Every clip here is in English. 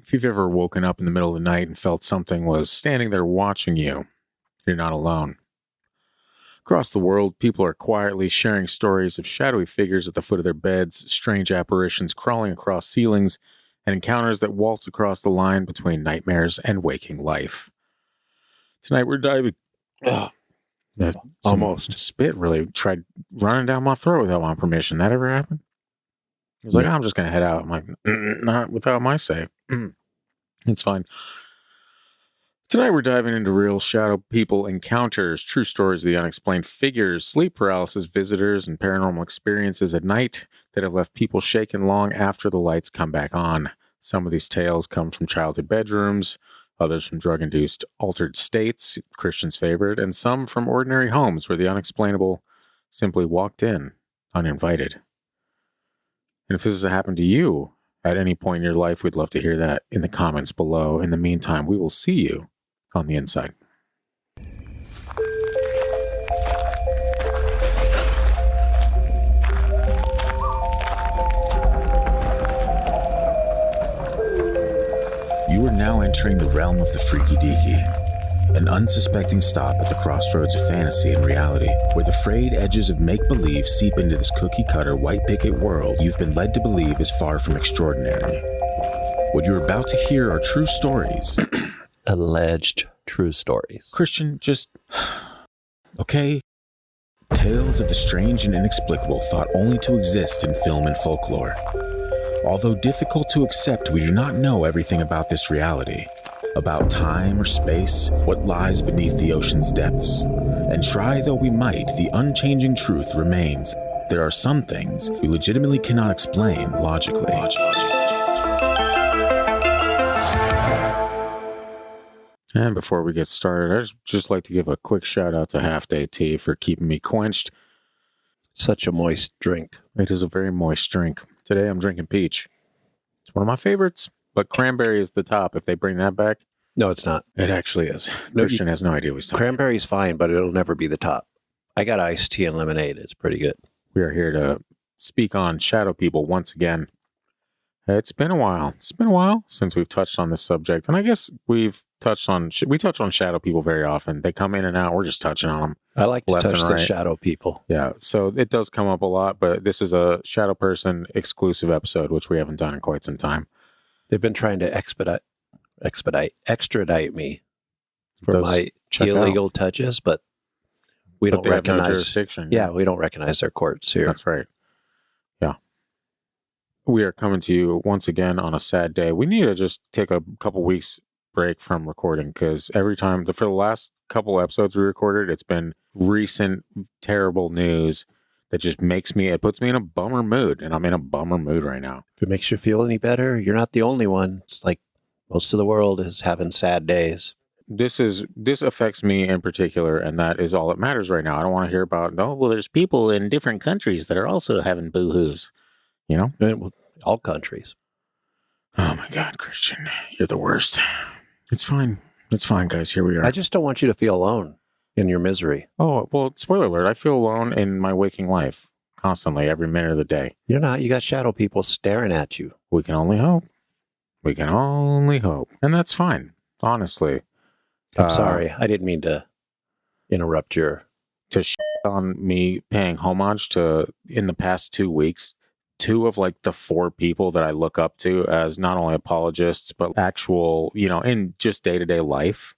If you've ever woken up in the middle of the night and felt something was standing there watching you, you're not alone. Across the world, people are quietly sharing stories of shadowy figures at the foot of their beds, strange apparitions crawling across ceilings, and encounters that waltz across the line between nightmares and waking life. Tonight we're diving... Almost. Spit really tried running down my throat without my permission. That ever happened? He was like, I'm just going to head out. I'm like, not without my say. It's fine. Tonight we're diving into real shadow people encounters, true stories of the unexplained figures, sleep paralysis visitors, and paranormal experiences at night that have left people shaken long after the lights come back on. Some of these tales come from childhood bedrooms, others from drug-induced altered states, Christian's favorite, and some from ordinary homes where the unexplainable simply walked in uninvited. And if this has happened to you at any point in your life, we'd love to hear that in the comments below. In the meantime, we will see you on the inside. You are now entering the realm of the freaky deaky, an unsuspecting stop at the crossroads of fantasy and reality, where the frayed edges of make-believe seep into this cookie-cutter white picket world you've been led to believe is far from extraordinary. What you're about to hear are true stories. Alleged true stories. Christian, just... okay? Tales of the strange and inexplicable thought only to exist in film and folklore. Although difficult to accept, we do not know everything about this reality. About time or space, what lies beneath the ocean's depths. And try though we might, the unchanging truth remains. There are some things we legitimately cannot explain logically. And before we get started, I'd just like to give a quick shout out to HALFDAY tea for keeping me quenched. Such a moist drink. It is a very moist drink. Today I'm drinking peach. It's one of my favorites, but cranberry is the top. If they bring that back. No, it's not. It actually is. Christian has no idea what he's talking about. Cranberry's fine, but it'll never be the top. I got iced tea and lemonade. It's pretty good. We are here to speak on shadow people once again. It's been a while. It's been a while since we've touched on this subject. And I guess we touch on shadow people very often. They come in and out. We're just touching on them. I like to touch the shadow people. Yeah. So it does come up a lot, but this is a shadow person exclusive episode, which we haven't done in quite some time. They've been trying to extradite me for my illegal touches, but we don't recognize no jurisdiction. Yeah, we don't recognize their courts here. That's right. Yeah. We are coming to you once again on a sad day. We need to just take a couple weeks break from recording because every time for the last couple episodes we recorded, it's been recent terrible news that just puts me in a bummer mood, and I'm in a bummer mood right now. If it makes you feel any better, you're not the only one. It's like most of the world is having sad days. This affects me in particular, and that is all that matters right now. I don't want to hear about, there's people in different countries that are also having boo-hoos, you know? All countries. Oh my God, Christian, you're the worst. It's fine. It's fine, guys. Here we are. I just don't want you to feel alone in your misery. Oh, well, spoiler alert. I feel alone in my waking life constantly, every minute of the day. You're not. You got shadow people staring at you. We can only hope. We can only hope. And that's fine, honestly. I'm sorry. I didn't mean to interrupt your... To shit on me paying homage to, in the past 2 weeks, 2 of like the 4 people that I look up to as not only apologists, but actual, in just day-to-day life.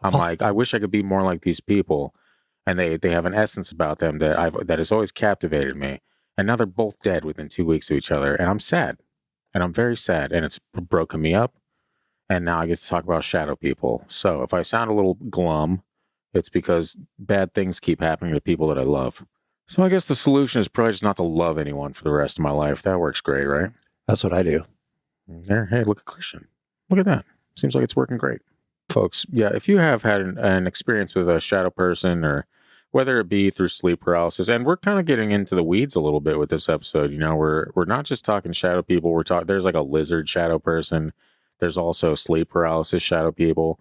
I'm like, I wish I could be more like these people. And they have an essence about them that has always captivated me. And now they're both dead within 2 weeks of each other. And I'm sad. And I'm very sad. And it's broken me up. And now I get to talk about shadow people. So if I sound a little glum, it's because bad things keep happening to people that I love. So I guess the solution is probably just not to love anyone for the rest of my life. That works great, right? That's what I do. There, hey, look at Christian. Look at that. Seems like it's working great. Folks, yeah, if you have had an experience with a shadow person, or whether it be through sleep paralysis, and we're kind of getting into the weeds a little bit with this episode, we're not just talking shadow people. There's like a lizard shadow person. There's also sleep paralysis shadow people.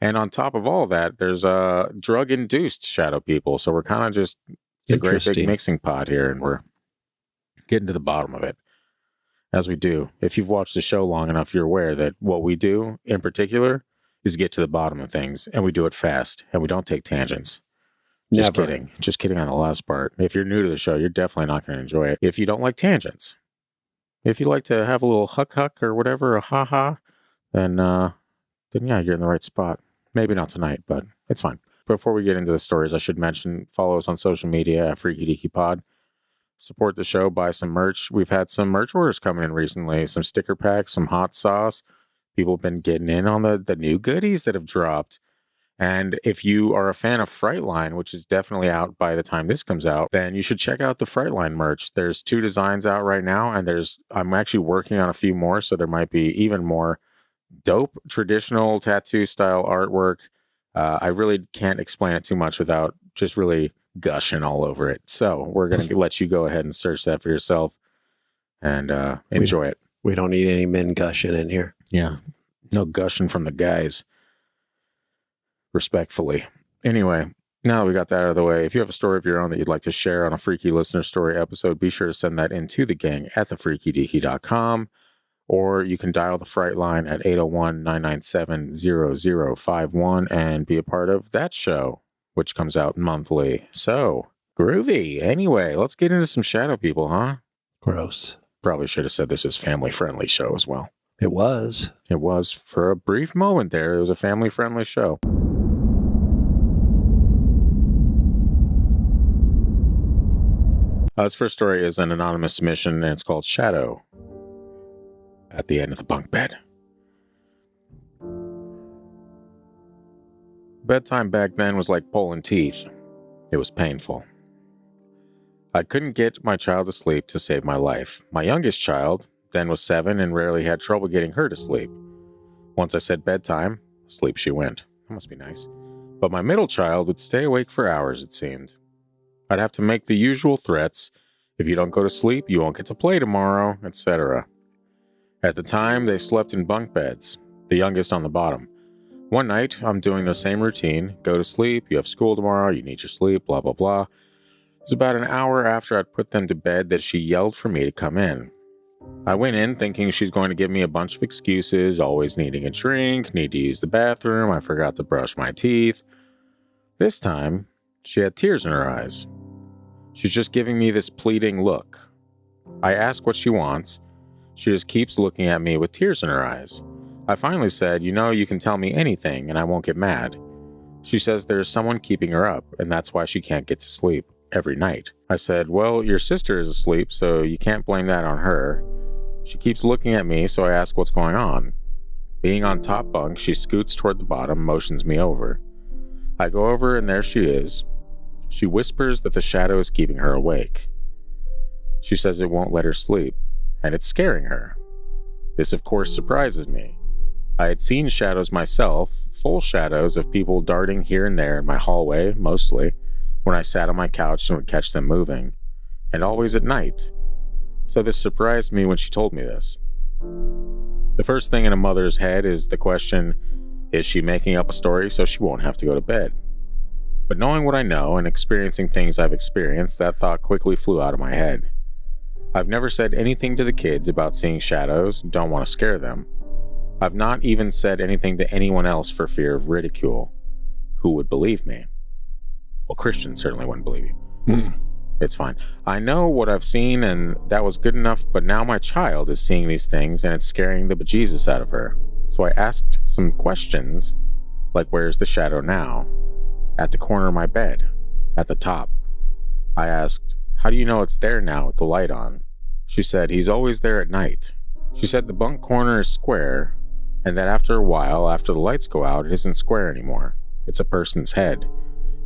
And on top of all that, there's drug-induced shadow people. So we're kind of just... It's a great big mixing pot here, and we're getting to the bottom of it. as we do. If you've watched the show long enough, you're aware that what we do in particular is get to the bottom of things, and we do it fast, and we don't take tangents. Just Never. kidding. Just kidding on the last part. If you're new to the show, you're definitely not going to enjoy it. If you don't like tangents, if you like to have a little huck or whatever, a ha-ha, then yeah, you're in the right spot. Maybe not tonight, but it's fine. Before we get into the stories, I should mention, follow us on social media at Freaky Deaky Pod. Support the show, buy some merch. We've had some merch orders coming in recently, some sticker packs, some hot sauce. People have been getting in on the new goodies that have dropped. And if you are a fan of FRIGHTLINE, which is definitely out by the time this comes out, then you should check out the FRIGHTLINE merch. There's 2 designs out right now, and I'm actually working on a few more, so there might be even more dope traditional tattoo style artwork. I really can't explain it too much without just really gushing all over it. So we're going to let you go ahead and search that for yourself and enjoy it. We don't need any men gushing in here. Yeah. No gushing from the guys. Respectfully. Anyway, now that we got that out of the way, if you have a story of your own that you'd like to share on a Freaky Listener Story episode, be sure to send that in to the gang at thefreakydeaky.com, or you can dial the Fright line at 801-997-0051 and be a part of that show, which comes out monthly. So, groovy. Anyway, let's get into some shadow people, huh? Gross. Probably should have said this is family-friendly show as well. It was. It was for a brief moment there. It was a family-friendly show. This first story is an anonymous submission, and it's called Shadow at the End of the Bunk Bed. Bedtime back then was like pulling teeth. It was painful. I couldn't get my child to sleep to save my life. My youngest child then was 7 and rarely had trouble getting her to sleep. Once I said bedtime, sleep she went. That must be nice. But my middle child would stay awake for hours, it seemed. I'd have to make the usual threats. If you don't go to sleep, you won't get to play tomorrow, etc. At the time, they slept in bunk beds, the youngest on the bottom. One night, I'm doing the same routine. Go to sleep, you have school tomorrow, you need your sleep, blah, blah, blah. It was about an hour after I'd put them to bed that she yelled for me to come in. I went in thinking she's going to give me a bunch of excuses, always needing a drink, need to use the bathroom, I forgot to brush my teeth. This time, she had tears in her eyes. She's just giving me this pleading look. I ask what she wants. She just keeps looking at me with tears in her eyes. I finally said, you can tell me anything and I won't get mad. She says there's someone keeping her up and that's why she can't get to sleep every night. I said, well, your sister is asleep, so you can't blame that on her. She keeps looking at me, so I ask what's going on. Being on top bunk, she scoots toward the bottom, motions me over. I go over and there she is. She whispers that the shadow is keeping her awake. She says it won't let her sleep, and it's scaring her. This, of course, surprises me. I had seen shadows myself, full shadows of people darting here and there in my hallway, mostly, when I sat on my couch and would catch them moving, and always at night. So this surprised me when she told me this. The first thing in a mother's head is the question, is she making up a story so she won't have to go to bed? But knowing what I know and experiencing things I've experienced, that thought quickly flew out of my head. I've never said anything to the kids about seeing shadows, don't want to scare them. I've not even said anything to anyone else for fear of ridicule. Who would believe me? Well, Christians certainly wouldn't believe you. It's fine. I know what I've seen and that was good enough, but now my child is seeing these things and it's scaring the bejesus out of her. So I asked some questions, like where's the shadow now? At the corner of my bed, at the top. I asked, how do you know it's there now with the light on? She said, he's always there at night. She said the bunk corner is square, and that after a while, after the lights go out, it isn't square anymore. It's a person's head.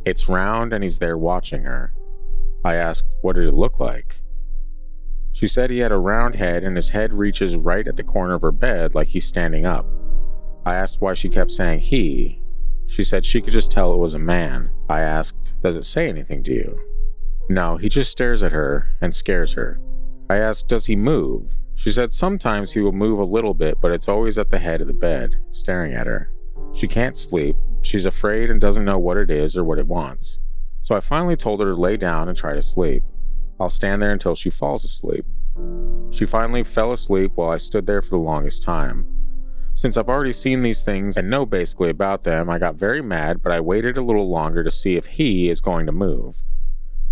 It's round and he's there watching her. I asked, what did it look like? She said he had a round head and his head reaches right at the corner of her bed like he's standing up. I asked why she kept saying he. She said she could just tell it was a man. I asked, does it say anything to you? No, he just stares at her and scares her. I asked, does he move? She said sometimes he will move a little bit, but it's always at the head of the bed, staring at her. She can't sleep. She's afraid and doesn't know what it is or what it wants. So I finally told her to lay down and try to sleep. I'll stand there until she falls asleep. She finally fell asleep while I stood there for the longest time. Since I've already seen these things and know basically about them, I got very mad, but I waited a little longer to see if he is going to move.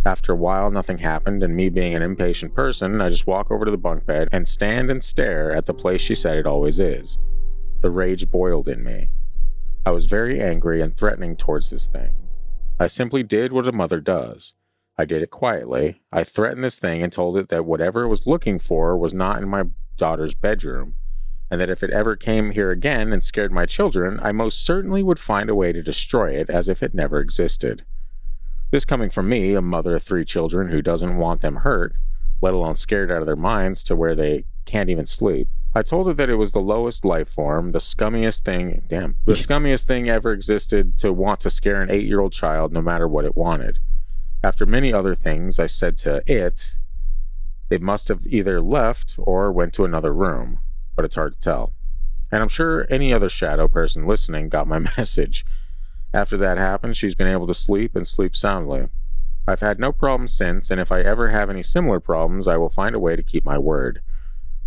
After a while, nothing happened, and me being an impatient person, I just walk over to the bunk bed and stand and stare at the place she said it always is. The rage boiled in me. I was very angry and threatening towards this thing. I simply did what a mother does. I did it quietly. I threatened this thing and told it that whatever it was looking for was not in my daughter's bedroom, and that if it ever came here again and scared my children, I most certainly would find a way to destroy it as if it never existed. This coming from me, a mother of 3 children who doesn't want them hurt, let alone scared out of their minds to where they can't even sleep. I told her that it was the lowest life form, the scummiest thing ever existed to want to scare an 8-year-old child no matter what it wanted. After many other things I said to it must have either left or went to another room, but it's hard to tell. And I'm sure any other shadow person listening got my message. After that happened, she's been able to sleep and sleep soundly. I've had no problems since, and if I ever have any similar problems, I will find a way to keep my word.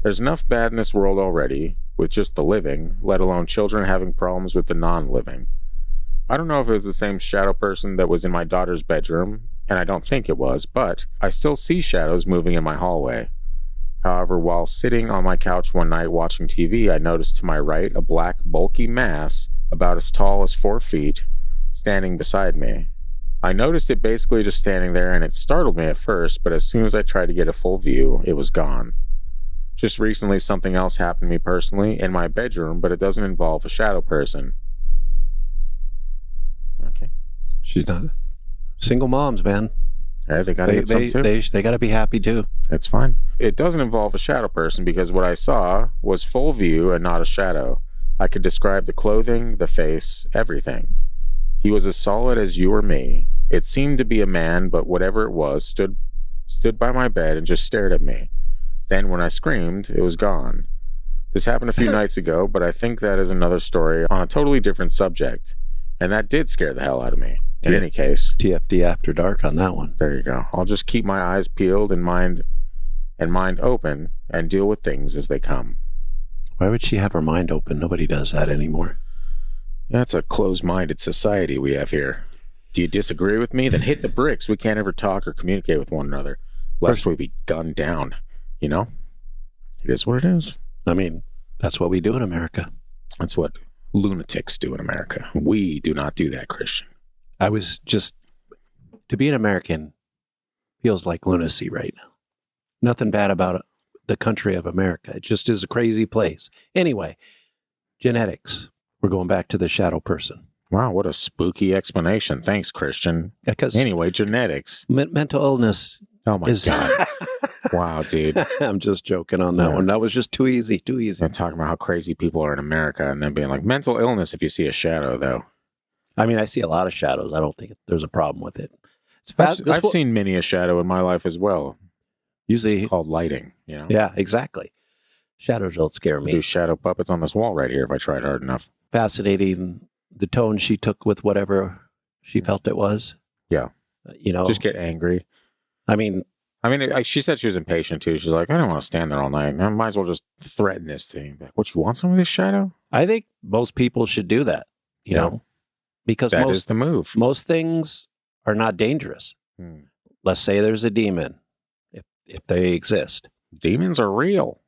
There's enough bad in this world already, with just the living, let alone children having problems with the non-living. I don't know if it was the same shadow person that was in my daughter's bedroom, and I don't think it was, but I still see shadows moving in my hallway. However, while sitting on my couch one night watching TV, I noticed to my right a black, bulky mass about as tall as 4 feet standing beside me. I noticed it basically just standing there, and it startled me at first, but as soon as I tried to get a full view, it was gone. Just recently, something else happened to me personally in my bedroom, but it doesn't involve a shadow person. Okay. She's not. Single moms, man. Yeah, they gotta get some too. They gotta be happy too. It's fine. It doesn't involve a shadow person because what I saw was full view and not a shadow. I could describe the clothing, the face, everything. He was as solid as you or me. It seemed to be a man, but whatever it was stood by my bed and just stared at me. Then when I screamed, it was gone. This happened a few nights ago, but I think that is another story on a totally different subject. And that did scare the hell out of me. In any case. TFD After Dark on that one. There you go. I'll just keep my eyes peeled and mind open and deal with things as they come. Why would she have her mind open? Nobody does that anymore. Yeah, it's a closed-minded society we have here. Do you disagree with me? Then hit the bricks. We can't ever talk or communicate with one another, lest we be gunned down. You know? It is what it is. I mean, that's what we do in America. That's what lunatics do in America. We do not do that, Christian. I was just... To be an American feels like lunacy right now. Nothing bad about it. The country of America. It just is a crazy place. Anyway, genetics. We're going back to the shadow person. Wow, what a spooky explanation. Thanks, Christian. Anyway, genetics. Mental illness. Oh my God. Wow, dude. I'm just joking on that one. That was just too easy. Too easy. I'm talking about how crazy people are in America and then being like, mental illness if you see a shadow, though. I mean, I see a lot of shadows. I don't think there's a problem with it. I've seen many a shadow in my life as well. Usually it's called lighting, you know? Yeah, exactly. Shadows don't scare me. Do shadow puppets on this wall right here if I tried hard enough. Fascinating, the tone she took with whatever she felt it was. Yeah. You know. Just get angry. I mean, she said she was impatient too. She's like, I don't want to stand there all night. I might as well just threaten this thing. Like, what, you want some of this shadow? I think most people should do that, you know, because that is the move. Most things are not dangerous. Let's say there's a demon, if they exist. Demons are real.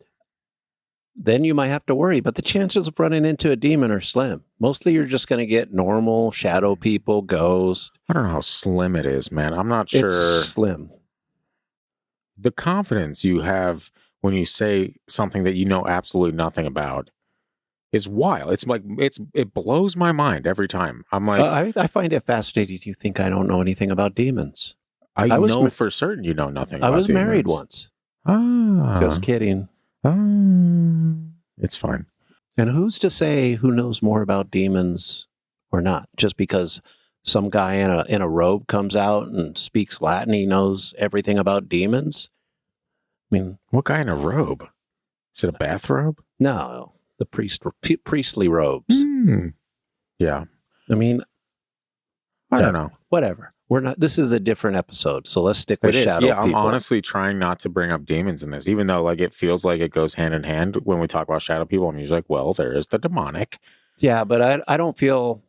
Then you might have to worry, but the chances of running into a demon are slim. Mostly you're just going to get normal shadow people, ghosts. I don't know how slim it is, man. I'm not sure. It's slim. The confidence you have when you say something that you know absolutely nothing about is wild. It's like, it blows my mind every time. I'm like, I find it fascinating. You think I don't know anything about demons? I know for certain you know nothing about demons. I was married once. Just kidding. It's fine. And who's to say who knows more about demons or not? Just because some guy in a robe comes out and speaks Latin, he knows everything about demons? I mean, what guy in a robe? Is it a bathrobe? No, the priestly robes. Yeah. I mean, I don't know. Whatever. we're not. This is a different episode, so let's stick with It is. shadow Yeah, I'm people. honestly trying not to bring up demons in this, even though like it feels like it goes hand in hand when we talk about shadow people. I'm usually like, well, there is the demonic. Yeah, but I don't feel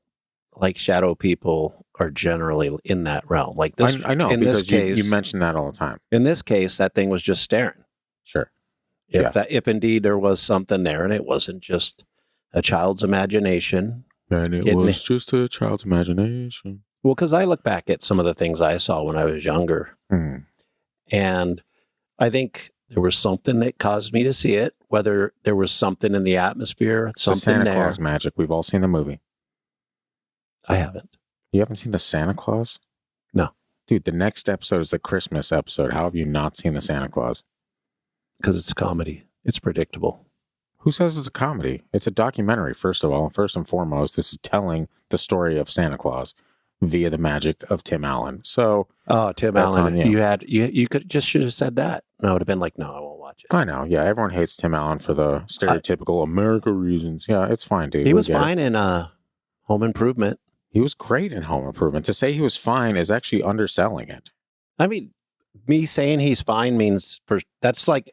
like shadow people are generally in that realm. Like this, I know in because this case, you mention that all the time. in this case, that thing was just staring. Sure. If indeed there was something there, and it wasn't just a child's imagination. And it was just a child's imagination. Well, because I look back at some of the things I saw when I was younger, and I think there was something that caused me to see it, whether there was something in the atmosphere, It's the something Santa there. Claus magic. We've all seen the movie. I haven't. You haven't seen the Santa Claus? No. Dude, the next episode is the Christmas episode. How have you not seen the Santa Claus? Because it's comedy. It's predictable. Who says it's a comedy? It's a documentary, first of all. First and foremost, this is telling the story of Santa Claus via the magic of Tim Allen. So, Tim Allen, you could just should have said that. And I would have been like, no, I won't watch it. I know. Yeah, everyone hates Tim Allen for the stereotypical America reasons. Yeah, it's fine, dude. He was fine in Home Improvement. He was great in Home Improvement. To say he was fine is actually underselling it. I mean, me saying he's fine means that's like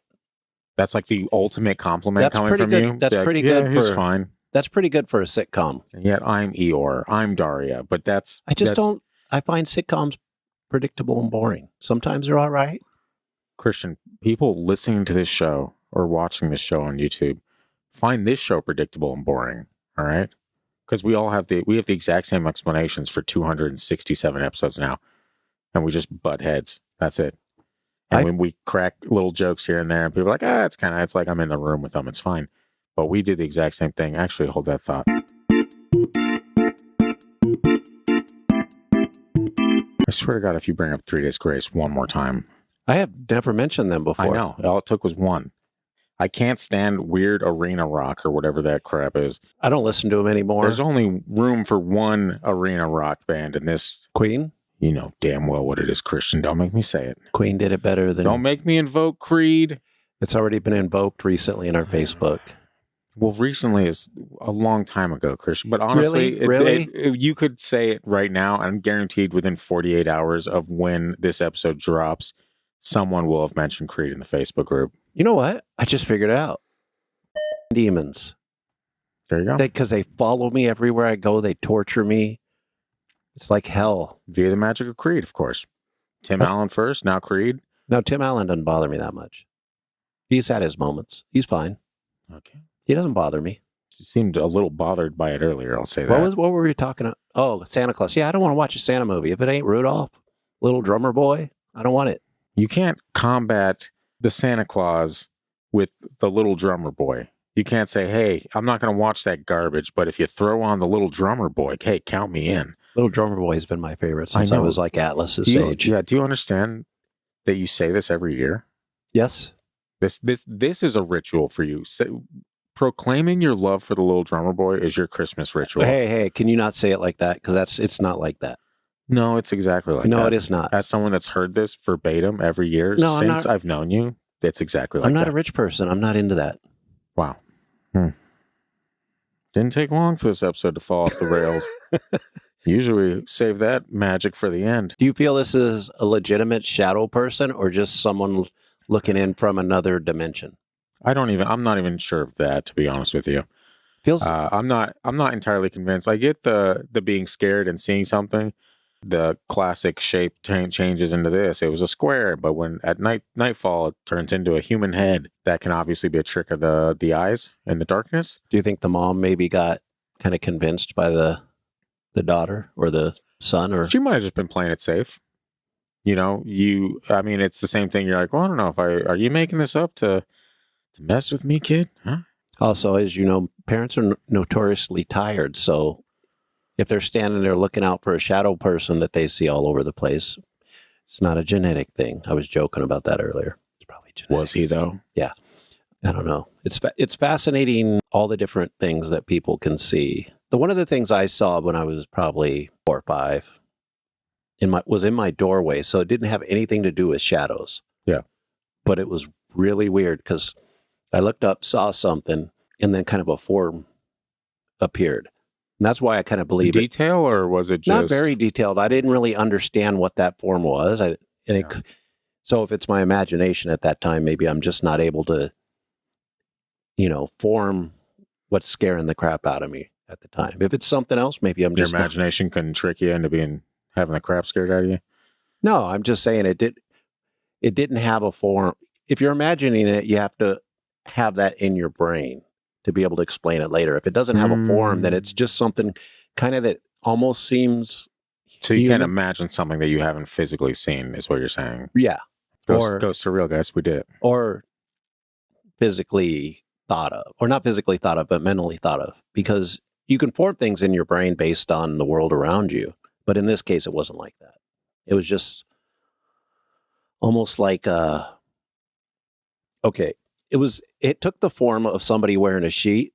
the ultimate compliment coming from good. you. That's like, pretty good. He's fine. That's pretty good for a sitcom. And yet I'm Eeyore. I'm Daria. But I find sitcoms predictable and boring. Sometimes they're all right. Christian, people listening to this show or watching this show on YouTube find this show predictable and boring. All right. Because we have the exact same explanations for 267 episodes now. And we just butt heads. That's it. And when we crack little jokes here and there, and people are like, it's like I'm in the room with them. It's fine. But we did the exact same thing. Actually, hold that thought. I swear to God, if you bring up 3 Days Grace one more time. I have never mentioned them before. I know. All it took was one. I can't stand weird arena rock or whatever that crap is. I don't listen to them anymore. There's only room for one arena rock band in this. Queen? You know damn well what it is, Christian. Don't make me say it. Queen did it better than... Don't make me invoke Creed. It's already been invoked recently in our Facebook. Well, recently is a long time ago, Christian. But honestly, Really? You could say it right now. I'm guaranteed within 48 hours of when this episode drops, someone will have mentioned Creed in the Facebook group. You know what? I just figured it out. Demons. There you go. Because they follow me everywhere I go. They torture me. It's like hell. Via the magic of Creed, of course. Tim Allen first, now Creed. No, Tim Allen doesn't bother me that much. He's had his moments. He's fine. Okay. He doesn't bother me. She seemed a little bothered by it earlier, I'll say that. What were we talking about? Oh, Santa Claus. Yeah, I don't want to watch a Santa movie. If it ain't Rudolph, Little Drummer Boy, I don't want it. You can't combat the Santa Claus with the Little Drummer Boy. You can't say, hey, I'm not going to watch that garbage, but if you throw on the Little Drummer Boy, hey, count me in. Little Drummer Boy has been my favorite since I was like Atlas's age. Yeah, do you understand that you say this every year? Yes. This is a ritual for you. Proclaiming your love for the Little Drummer Boy is your Christmas ritual. Hey, can you not say it like that? Because it's not like that. No, it's exactly like that. No, it is not. As someone that's heard this verbatim every year since I've known you, it's exactly like that. I'm not a rich person. I'm not into that. Wow. Didn't take long for this episode to fall off the rails. Usually we save that magic for the end. Do you feel this is a legitimate shadow person or just someone looking in from another dimension? I'm not even sure of that, to be honest with you. I'm not entirely convinced. I get the being scared and seeing something. The classic shape changes into this. It was a square, but when at nightfall it turns into a human head. That can obviously be a trick of the eyes in the darkness. Do you think the mom maybe got kind of convinced by the daughter or the son? Or she might have just been playing it safe. You know, it's the same thing. You're like, well, I don't know are you making this up to mess with me, kid? Huh? Also, as you know, parents are notoriously tired. So if they're standing there looking out for a shadow person that they see all over the place, it's not a genetic thing. I was joking about that earlier. It's probably genetic. Was he though? Yeah. I don't know. It's fascinating, all the different things that people can see. One of the things I saw when I was probably 4 or 5 was in my doorway. So it didn't have anything to do with shadows. Yeah. But it was really weird because I looked up, saw something, and then kind of a form appeared. And that's why I kind of believe Detail, or was it just not very detailed. I didn't really understand what that form was. So if it's my imagination at that time, maybe I'm just not able to, form what's scaring the crap out of me at the time. If it's something else, maybe I'm your just imagination couldn't trick you into having the crap scared out of you? No, I'm just saying it didn't have a form. If you're imagining it, you have to have that in your brain to be able to explain it later. If it doesn't have a form, then it's just something kind of that almost seems so you human. can't imagine something that you haven't physically seen, is what you're saying. Yeah. Go surreal, guys. We did it. Or physically thought of, or not physically thought of, but mentally thought of, because you can form things in your brain based on the world around you. But in this case, it wasn't like that. It was just almost like, it took the form of somebody wearing a sheet,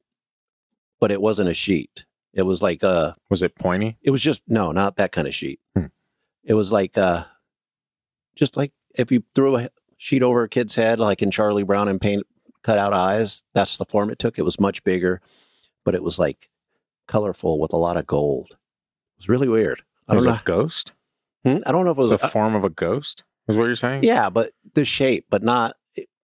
but it wasn't a sheet. It was like was it pointy? It was just, no, not that kind of sheet. It was like, just like if you threw a sheet over a kid's head, like in Charlie Brown, and cut out eyes, that's the form it took. It was much bigger, but it was like colorful with a lot of gold. It was really weird. I don't know. A ghost? I don't know if it was a form of a ghost, is what you're saying? Yeah, but the shape, but not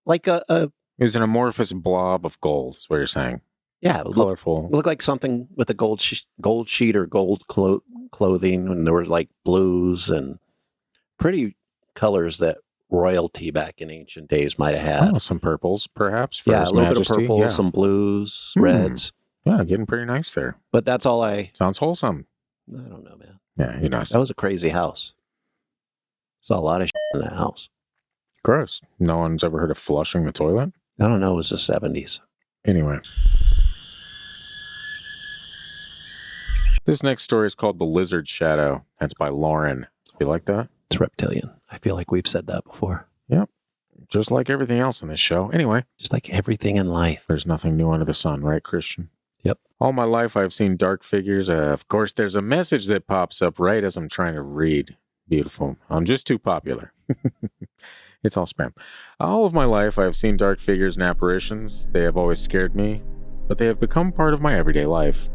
like a it was an amorphous blob of gold, is what you're saying. Yeah, colorful. Looked like something with a gold sheet or gold clothing, and there were like blues and pretty colors that royalty back in ancient days might have had. Oh, some purples, perhaps. For yeah, a little Majesty. bit of purple, some blues, reds. Yeah, getting pretty nice there. But that's all Sounds wholesome. I don't know, man. Yeah, That was a crazy house. Saw a lot of shit in that house. Gross. No one's ever heard of flushing the toilet? I don't know. It was the 70s. Anyway. This next story is called The Lizard Shadow. That's by Lauren. You like that? It's reptilian. I feel like we've said that before. Yep. Just like everything else in this show. Anyway. Just like everything in life. There's nothing new under the sun, right, Christian? Yep. All my life, I've seen dark figures. Of course, there's a message that pops up right as I'm trying to read. Beautiful. I'm just too popular. It's all spam. All of my life, I have seen dark figures and apparitions. They have always scared me, but they have become part of my everyday life.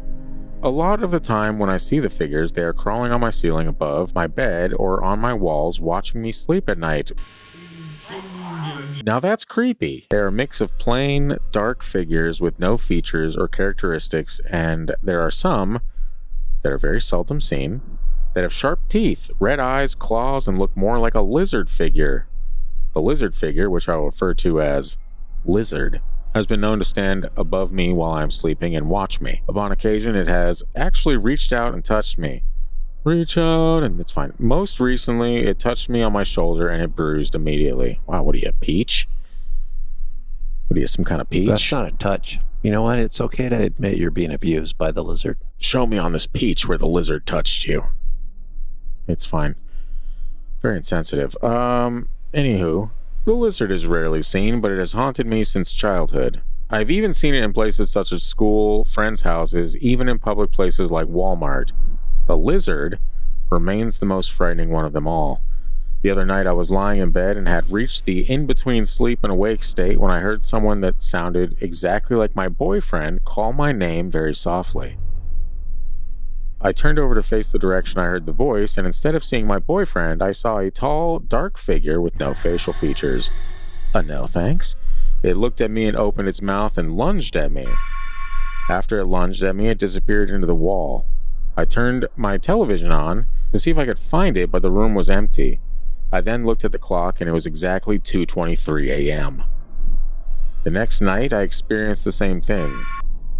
A lot of the time when I see the figures, they are crawling on my ceiling above my bed or on my walls watching me sleep at night. Now that's creepy. They are a mix of plain, dark figures with no features or characteristics, and there are some that are very seldom seen that have sharp teeth, red eyes, claws, and look more like a lizard figure. The lizard figure, which I will refer to as Lizard, has been known to stand above me while I am sleeping and watch me. Upon occasion, it has actually reached out and touched me. Reach out, and it's fine. Most recently, it touched me on my shoulder and it bruised immediately. Wow, what are you, peach? What are you, some kind of peach? That's not a touch. You know what? It's okay to admit you're being abused by the lizard. Show me on this peach where the lizard touched you. It's fine. Very insensitive. Anywho, the lizard is rarely seen, but it has haunted me since childhood. I've even seen it in places such as school, friends' houses, even in public places like Walmart. The lizard remains the most frightening one of them all. The other night I was lying in bed and had reached the in-between sleep and awake state when I heard someone that sounded exactly like my boyfriend call my name very softly. I turned over to face the direction I heard the voice, and instead of seeing my boyfriend, I saw a tall, dark figure with no facial features. No thanks. It looked at me and opened its mouth and lunged at me. After it lunged at me, it disappeared into the wall. I turned my television on to see if I could find it, but the room was empty. I then looked at the clock, and it was exactly 2:23 a.m. The next night, I experienced the same thing.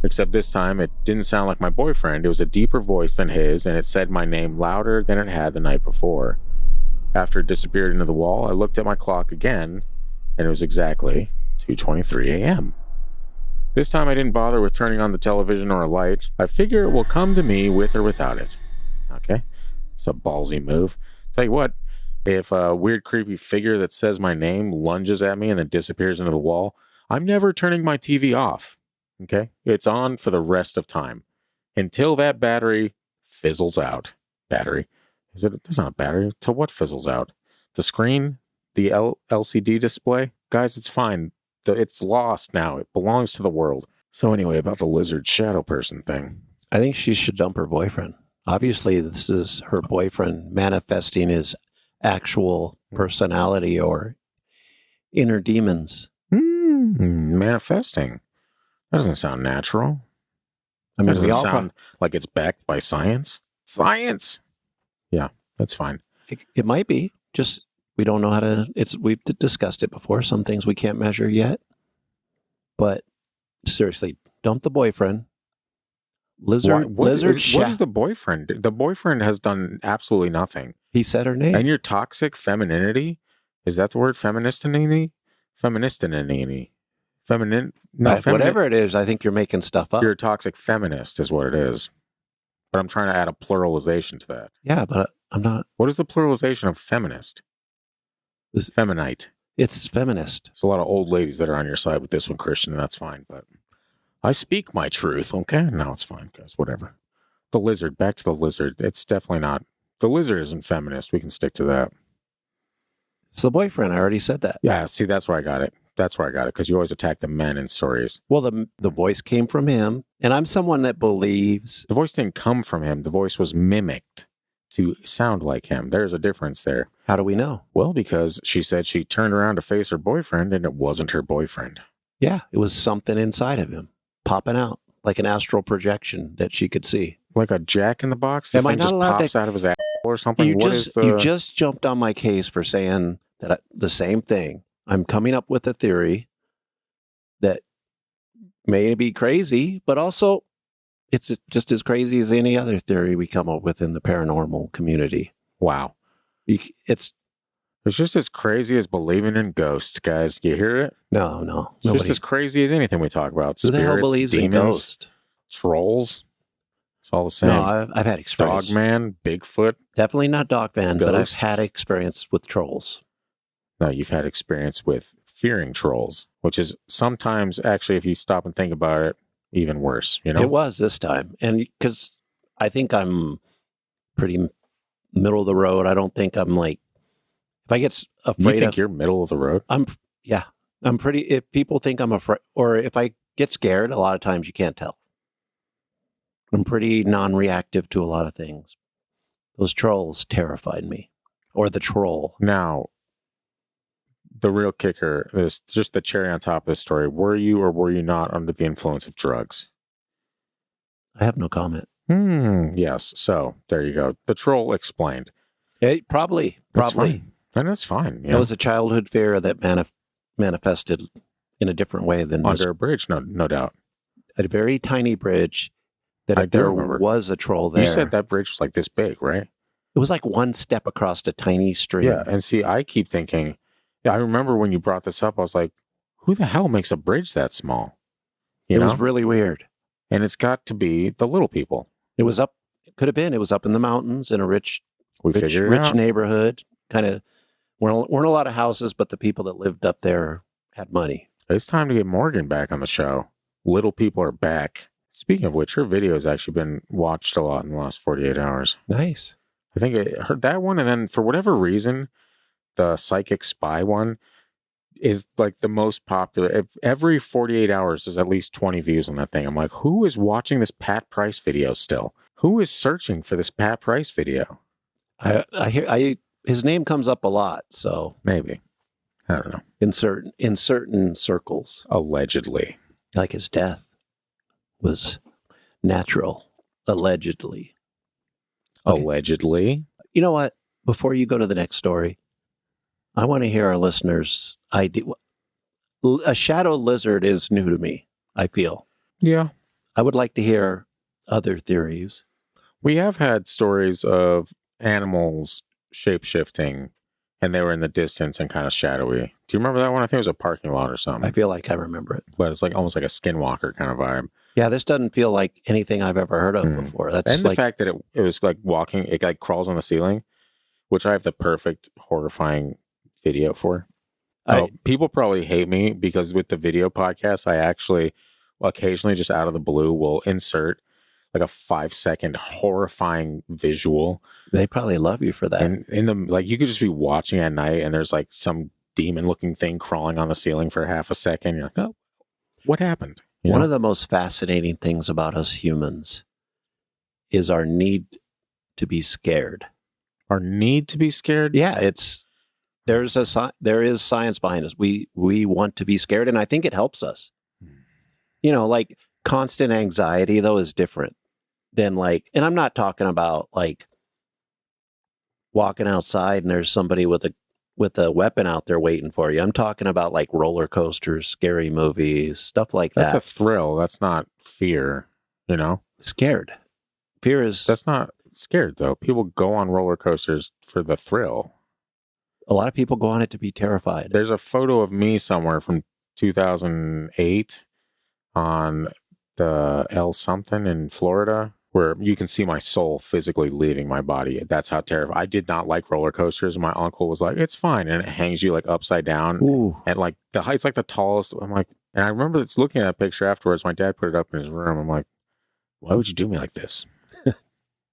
Except this time, it didn't sound like my boyfriend. It was a deeper voice than his, and it said my name louder than it had the night before. After it disappeared into the wall, I looked at my clock again, and it was exactly 2:23 a.m. This time I didn't bother with turning on the television or a light. I figure it will come to me with or without it. Okay? It's a ballsy move. Tell you what, if a weird creepy figure that says my name lunges at me and then disappears into the wall, I'm never turning my TV off. Okay? It's on for the rest of time. Until that battery fizzles out. Battery? That's not a battery. Till what fizzles out? The screen? The LCD display? Guys, it's fine. It's lost now. It belongs to the world. So anyway, about the lizard shadow person thing. I think she should dump her boyfriend. Obviously, this is her boyfriend manifesting his actual personality or inner demons. Manifesting. That doesn't sound natural. I That mean, we doesn't all sound like it's backed by science. Science. Yeah, that's fine. it might be. Just we don't know how to. We've discussed it before. Some things we can't measure yet. But seriously, dump the boyfriend. Lizard. What is the boyfriend? The boyfriend has done absolutely nothing. He said her name. And your toxic femininity, is that the word? Feministinity? Feministinity. Whatever it is, I think you're making stuff up. You're a toxic feminist is what it is. But I'm trying to add a pluralization to that. Yeah, but I'm not. What is the pluralization of feminist? Feminite. It's feminist. There's a lot of old ladies that are on your side with this one, Christian, and that's fine. But I speak my truth, okay? No, it's fine, guys. Whatever. The lizard. Back to the lizard. It's definitely not. The lizard isn't feminist. We can stick to that. It's the boyfriend. I already said that. Yeah, see, that's where I got it. Because you always attack the men in stories. Well, the voice came from him, and I'm someone that believes... The voice didn't come from him. The voice was mimicked to sound like him. There's a difference there. How do we know? Well, because she said she turned around to face her boyfriend, and it wasn't her boyfriend. Yeah, it was something inside of him, popping out, like an astral projection that she could see. Like a jack in the box? This thing just pops out of his ass or something? You just jumped on my case for saying that the same thing. I'm coming up with a theory that may be crazy, but also it's just as crazy as any other theory we come up with in the paranormal community. Wow. It's just as crazy as believing in ghosts, guys. You hear it? No. It's just as crazy as anything we talk about. Who the hell believes demons, in ghosts? Trolls. It's all the same. No, I've had experience. Dogman, Bigfoot. Definitely not Dogman, but I've Ghosts. had experience with trolls. No, you've had experience with fearing trolls, which is sometimes actually, if you stop and think about it, even worse. You know, it was this time, and because I think I'm pretty middle of the road. I don't think I'm like if I get afraid. You think you're middle of the road? I'm pretty. If people think I'm afraid, or if I get scared, a lot of times you can't tell. I'm pretty non-reactive to a lot of things. Those trolls terrified me, or the troll. Now, the real kicker is just the cherry on top of the story. Were you or were you not under the influence of drugs? I have no comment. Yes. So there you go. The troll explained. Probably. And that's fine. It was a childhood fear that manifested in a different way than under a bridge. No doubt. A very tiny bridge. That there was a troll there. You said that bridge was like this big, right? It was like one step across a tiny stream. Yeah. And see, I keep thinking, I remember when you brought this up, I was like, who the hell makes a bridge that small? It was really weird. And it's got to be the little people. It was up, it could have been. It was up in the mountains in a rich neighborhood. Kind of, weren't a lot of houses, but the people that lived up there had money. It's time to get Morgan back on the show. Little people are back. Speaking of which, her video has actually been watched a lot in the last 48 hours. Nice. I think I heard that one. And then for whatever reason, the psychic spy one is like the most popular. Every 48 hours, there's at least 20 views on that thing. I'm like, who is watching this Pat Price video still? Who is searching for this Pat Price video? I hear his name comes up a lot, so maybe. I don't know. In certain circles. Allegedly. Like his death was natural, allegedly. Okay. Allegedly. You know what? Before you go to the next story, I want to hear our listeners' idea. A shadow lizard is new to me, I feel. Yeah. I would like to hear other theories. We have had stories of animals shape-shifting, and they were in the distance and kind of shadowy. Do you remember that one? I think it was a parking lot or something. I feel like I remember it. But it's like almost like a skinwalker kind of vibe. Yeah, this doesn't feel like anything I've ever heard of before. That's and the fact that it was like walking, it like crawls on the ceiling, which I have the perfect horrifying video for. People probably hate me because with the video podcast, I actually occasionally just out of the blue will insert like a 5-second horrifying visual. They probably love you for that. And in the like, you could just be watching at night and there's like some demon-looking thing crawling on the ceiling for half a second. You're like, oh, what happened? One of the most fascinating things about us humans is our need to be scared. Our need to be scared? Yeah, there is science behind us. We want to be scared, and I think it helps us. You know, like constant anxiety though is different than like, and I'm not talking about like walking outside and there's somebody with a weapon out there waiting for you. I'm talking about like roller coasters, scary movies, stuff like that. That's a thrill. That's not fear, you know? Scared. Fear is... That's not scared, though. People go on roller coasters for the thrill. A lot of people go on it to be terrified. There's a photo of me somewhere from 2008 on the L something in Florida, where you can see my soul physically leaving my body. That's how terrified. I did not like roller coasters. My uncle was like, it's fine. And it hangs you like upside down. Ooh. And like the height's like the tallest. I'm like, and I remember looking at that picture afterwards. My dad put it up in his room. I'm like, why would you do me like this?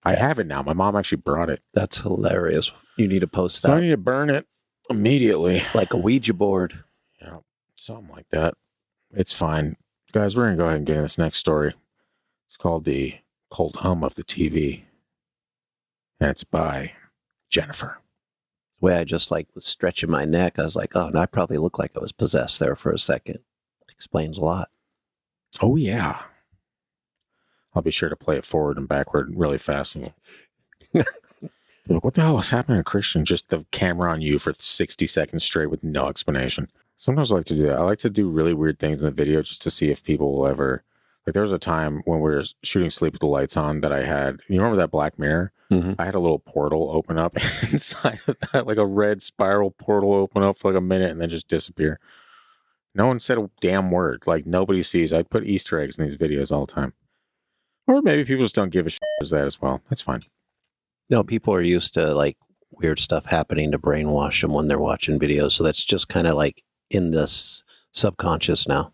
I have it now. My mom actually brought it. That's hilarious. You need to post that. So I need to burn it immediately. Like a Ouija board. Yeah, something like that. It's fine. Guys, we're going to go ahead and get into this next story. It's called The Cold Hum of the TV. And it's by Jennifer. The way I just like was stretching my neck, I was like, oh, and I probably looked like I was possessed there for a second. Explains a lot. Oh, yeah. I'll be sure to play it forward and backward really fast. And look, what the hell is happening to Christian? Just the camera on you for 60 seconds straight with no explanation. Sometimes I like to do that. I like to do really weird things in the video just to see if people will ever... Like there was a time when we were shooting Sleep with the Lights On that I had... You remember that black mirror? Mm-hmm. I had a little portal open up inside of that, like a red spiral portal open up for like a minute and then just disappear. No one said a damn word. Like nobody sees. I put Easter eggs in these videos all the time. Or maybe people just don't give a shit as that as well. That's fine. No, people are used to like weird stuff happening to brainwash them when they're watching videos. So that's just kind of like in this subconscious now.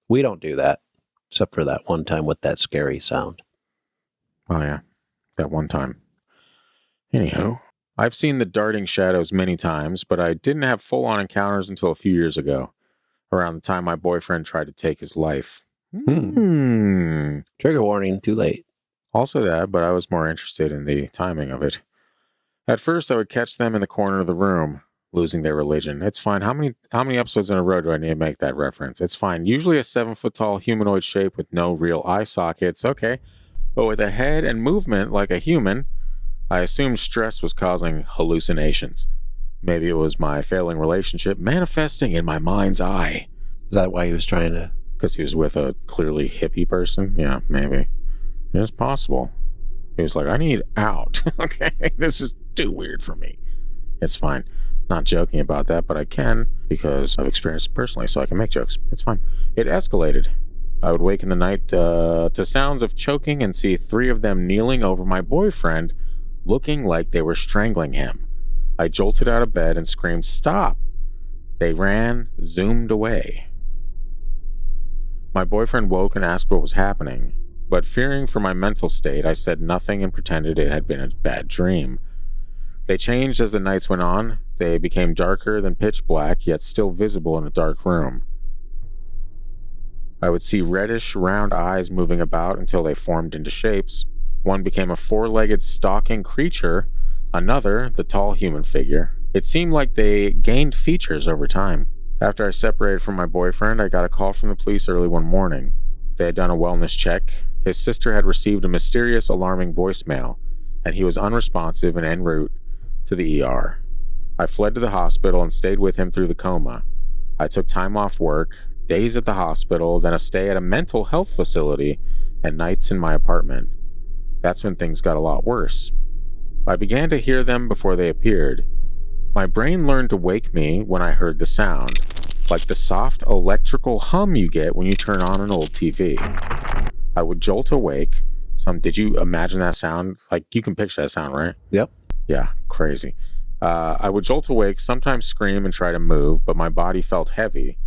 We don't do that, except for that one time with that scary sound. Oh, yeah. That one time. Anyhow, I've seen the darting shadows many times, but I didn't have full-on encounters until a few years ago, around the time my boyfriend tried to take his life. Trigger warning, too late. Also that, but I was more interested in the timing of it. At first, I would catch them in the corner of the room, losing their religion. It's fine. How many episodes in a row do I need to make that reference? It's fine. Usually a 7-foot-tall humanoid shape with no real eye sockets. Okay. But with a head and movement like a human, I assumed stress was causing hallucinations. Maybe it was my failing relationship manifesting in my mind's eye. Is that why he was trying to... Because he was with a clearly hippie person? Yeah, maybe. It's possible. He was like, I need out. Okay, this is too weird for me. It's fine. Not joking about that, but I can because I've experienced it personally, so I can make jokes. It's fine. It escalated. I would wake in the night to sounds of choking and see 3 of them kneeling over my boyfriend, looking like they were strangling him. I jolted out of bed and screamed, "Stop!" They ran, zoomed away. My boyfriend woke and asked what was happening, but fearing for my mental state, I said nothing and pretended it had been a bad dream. They changed as the nights went on. They became darker than pitch black, yet still visible in a dark room. I would see reddish, round eyes moving about until they formed into shapes. One became a 4-legged stalking creature, another the tall human figure. It seemed like they gained features over time. After I separated from my boyfriend, I got a call from the police early one morning. They had done a wellness check. His sister had received a mysterious, alarming voicemail, and he was unresponsive and en route to the ER. I fled to the hospital and stayed with him through the coma. I took time off work, days at the hospital, then a stay at a mental health facility, and nights in my apartment. That's when things got a lot worse. I began to hear them before they appeared. My brain learned to wake me when I heard the sound, like the soft electrical hum you get when you turn on an old TV. I would jolt awake. Did you imagine that sound? Like, you can picture that sound, right? Yep. Yeah, crazy. I would jolt awake, sometimes scream and try to move, but my body felt heavy.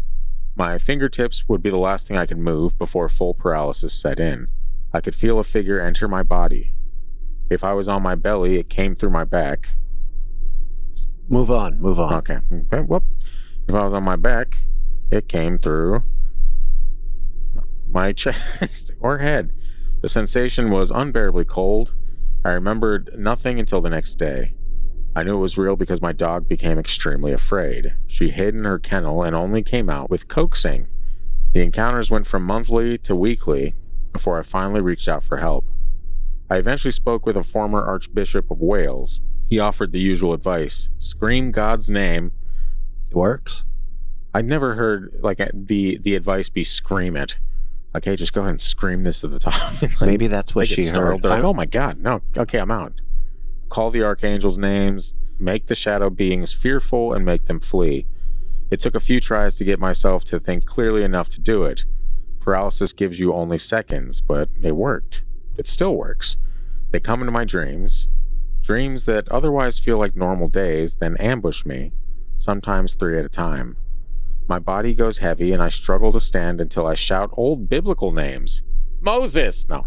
My fingertips would be the last thing I could move before full paralysis set in. I could feel a figure enter my body. If I was on my belly, it came through my back. Move on. Okay. Whoop. If I was on my back, it came through my chest or head. The sensation was unbearably cold. I remembered nothing until the next day. I knew it was real because my dog became extremely afraid. She hid in her kennel and only came out with coaxing. The encounters went from monthly to weekly before I finally reached out for help. I eventually spoke with a former Archbishop of Wales. He offered the usual advice: scream God's name. It works. I'd never heard like the advice be scream it. Like, hey, just go ahead and scream this at the top. Like, maybe that's what she heard. They're like, oh my God, no, okay, I'm out. Call the archangels' names, make the shadow beings fearful, and make them flee. It took a few tries to get myself to think clearly enough to do it. Paralysis gives you only seconds, but it worked. It still works. They come into my dreams that otherwise feel like normal days, then ambush me, sometimes 3 at a time. My body goes heavy and I struggle to stand until I shout old biblical names. Moses! No.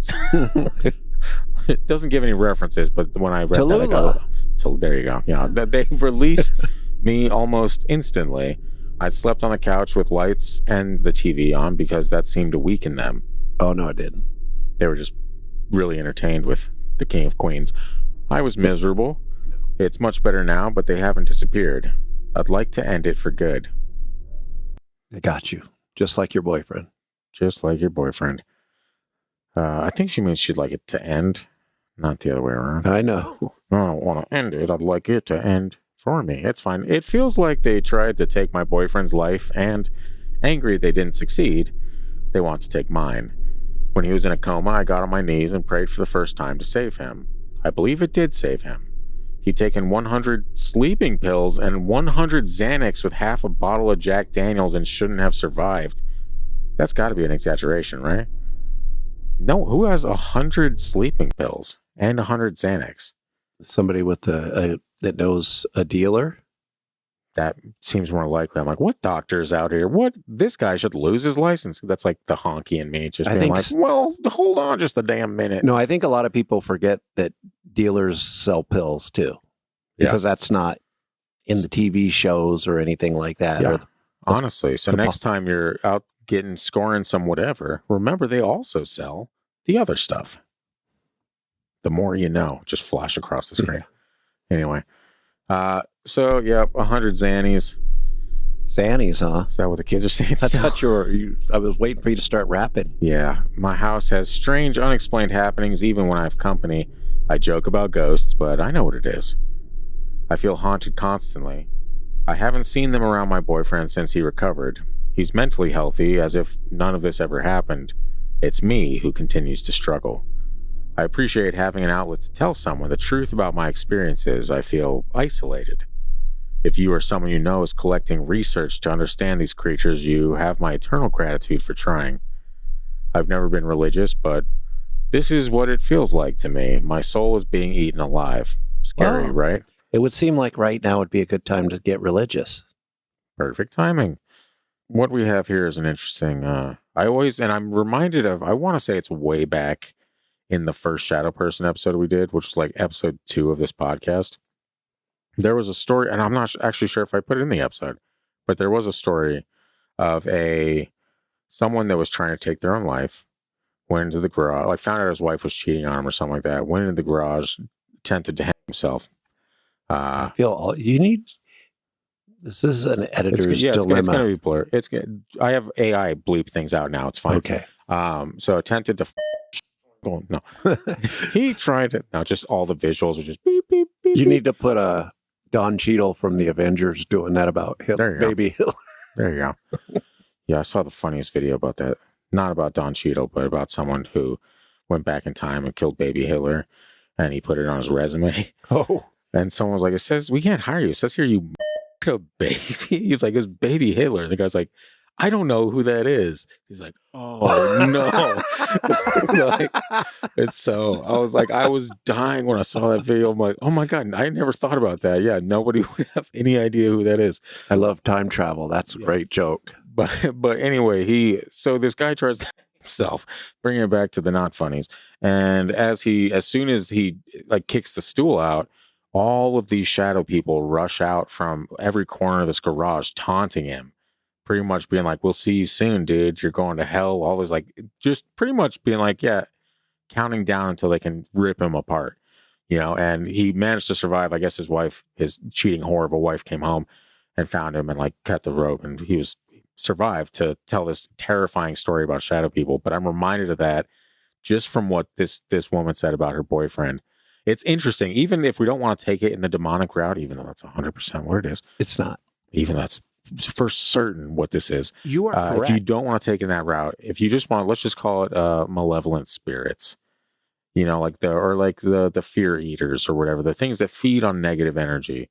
It doesn't give any references, but when I read Tallulah. that, I go, there you go. You know, they released me almost instantly. I slept on the couch with lights and the TV on because that seemed to weaken them. Oh, no, it didn't. They were just really entertained with the King of Queens. I was miserable. It's much better now, but they haven't disappeared. I'd like to end it for good. I got you. Just like your boyfriend. Just like your boyfriend. I think she means she'd like it to end, not the other way around. I know. I don't want to end it. I'd like it to end for me. It's fine. It feels like they tried to take my boyfriend's life, and angry they didn't succeed, they want to take mine. When he was in a coma, I got on my knees and prayed for the first time to save him. I believe it did save him. He'd taken 100 sleeping pills and 100 Xanax with half a bottle of Jack Daniels and shouldn't have survived. That's got to be an exaggeration, right? No, who has 100 sleeping pills and 100 Xanax? Somebody with that knows a dealer? That seems more likely. I'm like, what doctor's out here? What? This guy should lose his license. That's like the honky in me. Just being like, well, hold on just a damn minute. No, I think a lot of people forget that dealers sell pills too. Because that's not in the TV shows or anything like that. Yeah. Or honestly. So next time you're out scoring some whatever, remember they also sell the other stuff. The more you know, just flash across the screen. Anyway. So, 100 Xannies. Xannies, huh? Is that what the kids are saying? I thought I was waiting for you to start rapping. Yeah. My house has strange, unexplained happenings even when I have company. I joke about ghosts, but I know what it is. I feel haunted constantly. I haven't seen them around my boyfriend since he recovered. He's mentally healthy, as if none of this ever happened. It's me who continues to struggle. I appreciate having an outlet to tell someone the truth about my experiences. I feel isolated. If you or someone you know is collecting research to understand these creatures, you have my eternal gratitude for trying. I've never been religious, but this is what it feels like to me. My soul is being eaten alive. Scary, right? It would seem like right now would be a good time to get religious. Perfect timing. What we have here is an interesting, I'm reminded of, I want to say it's way back in the first Shadow Person episode we did, which was like episode 2 of this podcast. There was a story, and I'm not actually sure if I put it in the episode, but there was a story of someone that was trying to take their own life, went into the garage, like found out his wife was cheating on him or something like that, went into the garage, attempted to hang himself. I feel this is an editor's dilemma. It's going to be blurred. It's good. I have AI bleep things out now. It's fine. Okay. So attempted to. Oh, no. He tried to. No, just all the visuals are just beep, beep, beep. You need to put a Don Cheadle from the Avengers doing that about baby Hitler. There you go. Yeah, I saw the funniest video about that. Not about Don Cheadle, but about someone who went back in time and killed baby Hitler, and he put it on his resume. Oh. And someone was like, it says, we can't hire you. It says here you a baby. He's like, it's baby Hitler. And the guy's like, I don't know who that is. He's like, oh no. Like, it's so, I was like, I was dying when I saw that video. I'm like, oh my God, I never thought about that. Yeah, nobody would have any idea who that is. I love time travel. That's a great joke. But anyway, so this guy tries to himself, bringing it back to the not funnies. And as soon as he like kicks the stool out, all of these shadow people rush out from every corner of this garage, taunting him, pretty much being like, we'll see you soon, dude. You're going to hell. All this, like, just pretty much being like, yeah, counting down until they can rip him apart, and he managed to survive. I guess his wife, his cheating whore of a wife, came home and found him and like cut the rope, and he survived to tell this terrifying story about shadow people. But I'm reminded of that just from what this woman said about her boyfriend. It's interesting, even if we don't want to take it in the demonic route, even though that's 100% what it is. It's not. Even that's for certain what this is. You are correct. If you don't want to take in that route, if you just want, let's just call it malevolent spirits, like the fear eaters or whatever, the things that feed on negative energy,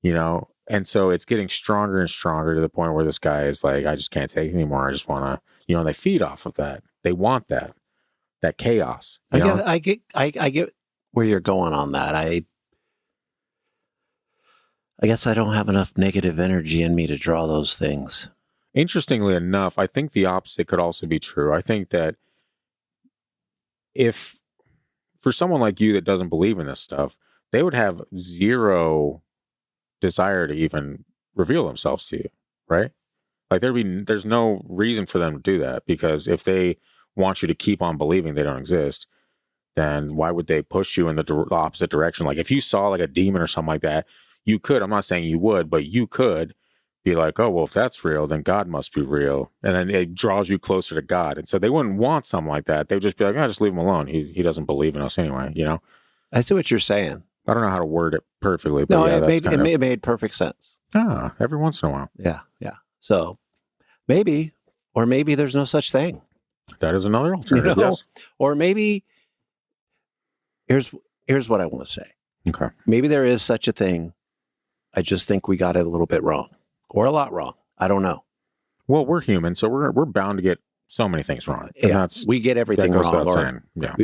and so it's getting stronger and stronger to the point where this guy is like, I just can't take it anymore. I just want to, they feed off of that. They want that chaos. I get where you're going on that. I guess I don't have enough negative energy in me to draw those things. Interestingly enough, I think the opposite could also be true. I think that if for someone like you that doesn't believe in this stuff, they would have zero desire to even reveal themselves to you, right? Like there's no reason for them to do that, because if they want you to keep on believing they don't exist, then why would they push you in the opposite direction? Like if you saw like a demon or something like that, you could, I'm not saying you would, but you could be like, oh, well, if that's real, then God must be real. And then it draws you closer to God. And so they wouldn't want something like that. They would just be like, oh, just leave him alone. He doesn't believe in us anyway, I see what you're saying. I don't know how to word it perfectly, but no, yeah, it made perfect sense. Every once in a while. Yeah. So maybe there's no such thing. That is another alternative. Yes. Or maybe here's what I want to say. Okay. Maybe there is such a thing. I just think we got it a little bit wrong, or a lot wrong. I don't know. Well, we're human, so we're bound to get so many things wrong. Yeah, we get everything wrong. Yeah.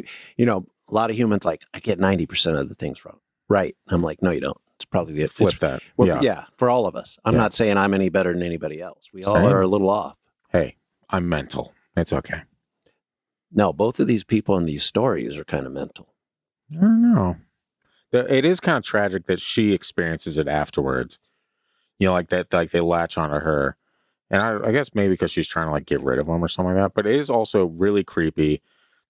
A lot of humans like, I get 90% of the things wrong. Right. I'm like, no, you don't. It's probably the flip that. Yeah. For all of us. I'm not saying I'm any better than anybody else. We all are a little off. Hey, I'm mental. It's okay. No, both of these people in these stories are kind of mental. I don't know. It is kind of tragic that she experiences it afterwards. Like that, like they latch onto her. And I guess maybe because she's trying to like get rid of them or something like that. But it is also really creepy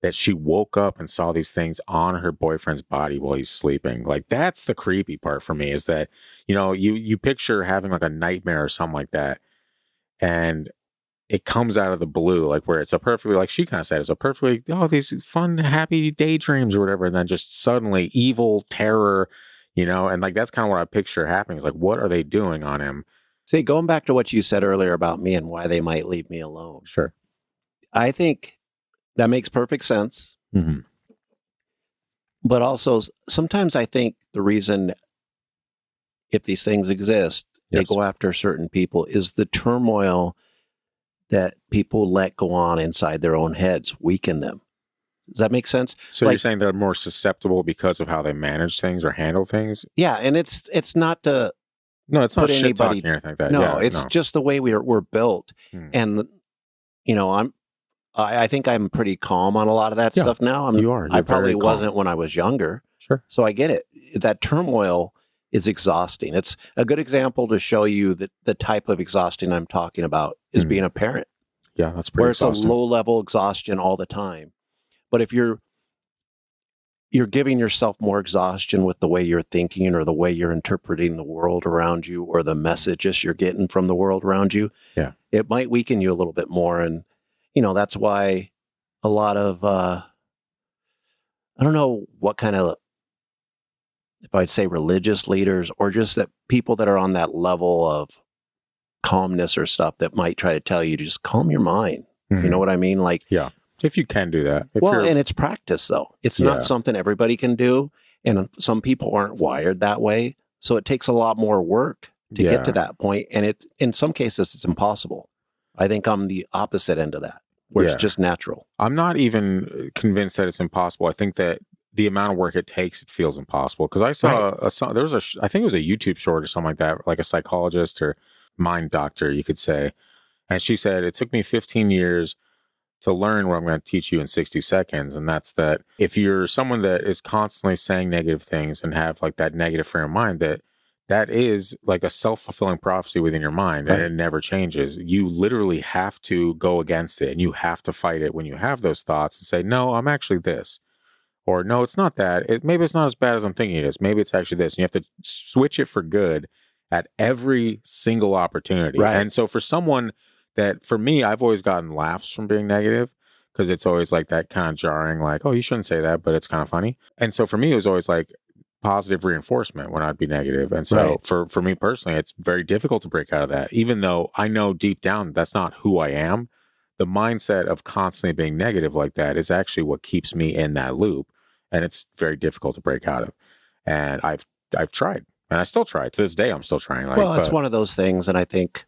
that she woke up and saw these things on her boyfriend's body while he's sleeping. Like that's the creepy part for me, is that, you picture having like a nightmare or something like that. And it comes out of the blue, like where it's a perfectly, like she kind of said, it's a perfectly, these fun, happy daydreams or whatever. And then just suddenly evil terror, and like, that's kind of what I picture happening. Is like, what are they doing on him? See, going back to what you said earlier about me and why they might leave me alone. Sure. I think that makes perfect sense. Mm-hmm. But also sometimes I think the reason, if these things exist, they go after certain people, is the turmoil that people let go on inside their own heads weaken them. Does that make sense? So you're saying they're more susceptible because of how they manage things or handle things? Yeah, and it's not to it's not shit talking or anything like that. No, it's just the way we're built. And I think I'm pretty calm on a lot of that stuff now. You are. I probably wasn't when I was younger. Sure. So I get it. That turmoil is exhausting. It's a good example to show you that the type of exhausting I'm talking about is being a parent. Yeah, that's pretty exhausting. Where it's a low-level exhaustion all the time. But if you're giving yourself more exhaustion with the way you're thinking or the way you're interpreting the world around you or the messages you're getting from the world around you, it might weaken you a little bit more. And, that's why a lot of, I don't know what kind of, if I'd say religious leaders or just that people that are on that level of calmness or stuff that might try to tell you to just calm your mind. You know what I mean? Like, if you can do that. And it's practice though. It's not something everybody can do. And some people aren't wired that way. So it takes a lot more work to get to that point. And in some cases, it's impossible. I think I'm the opposite end of that, where it's just natural. I'm not even convinced that it's impossible. I think that the amount of work it takes, it feels impossible. Because I saw there was I think it was a YouTube short or something like that, like a psychologist or mind doctor, you could say. And she said, it took me 15 years to learn what I'm going to teach you in 60 seconds. And that's that if you're someone that is constantly saying negative things and have like that negative frame of mind, that is like a self-fulfilling prophecy within your mind, and it never changes. You literally have to go against it, and you have to fight it when you have those thoughts and say, no, I'm actually this. Or no, it's not that. Maybe it's not as bad as I'm thinking it is. Maybe it's actually this. And you have to switch it for good at every single opportunity. Right. And so for someone that, for me, I've always gotten laughs from being negative because it's always like that kind of jarring, like, oh, you shouldn't say that, but it's kind of funny. And so for me, it was always like positive reinforcement when I'd be negative. And so for me personally, it's very difficult to break out of that, even though I know deep down that's not who I am. The mindset of constantly being negative like that is actually what keeps me in that loop. And it's very difficult to break out of. And I've tried, and I still try. To this day, I'm still trying. Like, well, it's one of those things. And I think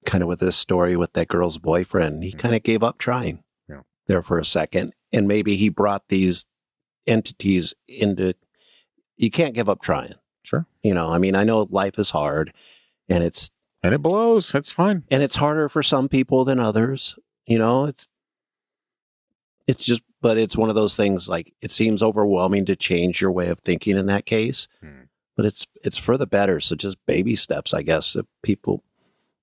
kind of with this story with that girl's boyfriend, he kind of gave up trying there for a second. And maybe he brought these entities into, you can't give up trying. Sure. You know, I mean, I know life is hard and it blows. It's fine. And it's harder for some people than others. You know, it's just, but it's one of those things, like, it seems overwhelming to change your way of thinking in that case, but it's for the better. So just baby steps, I guess, if people,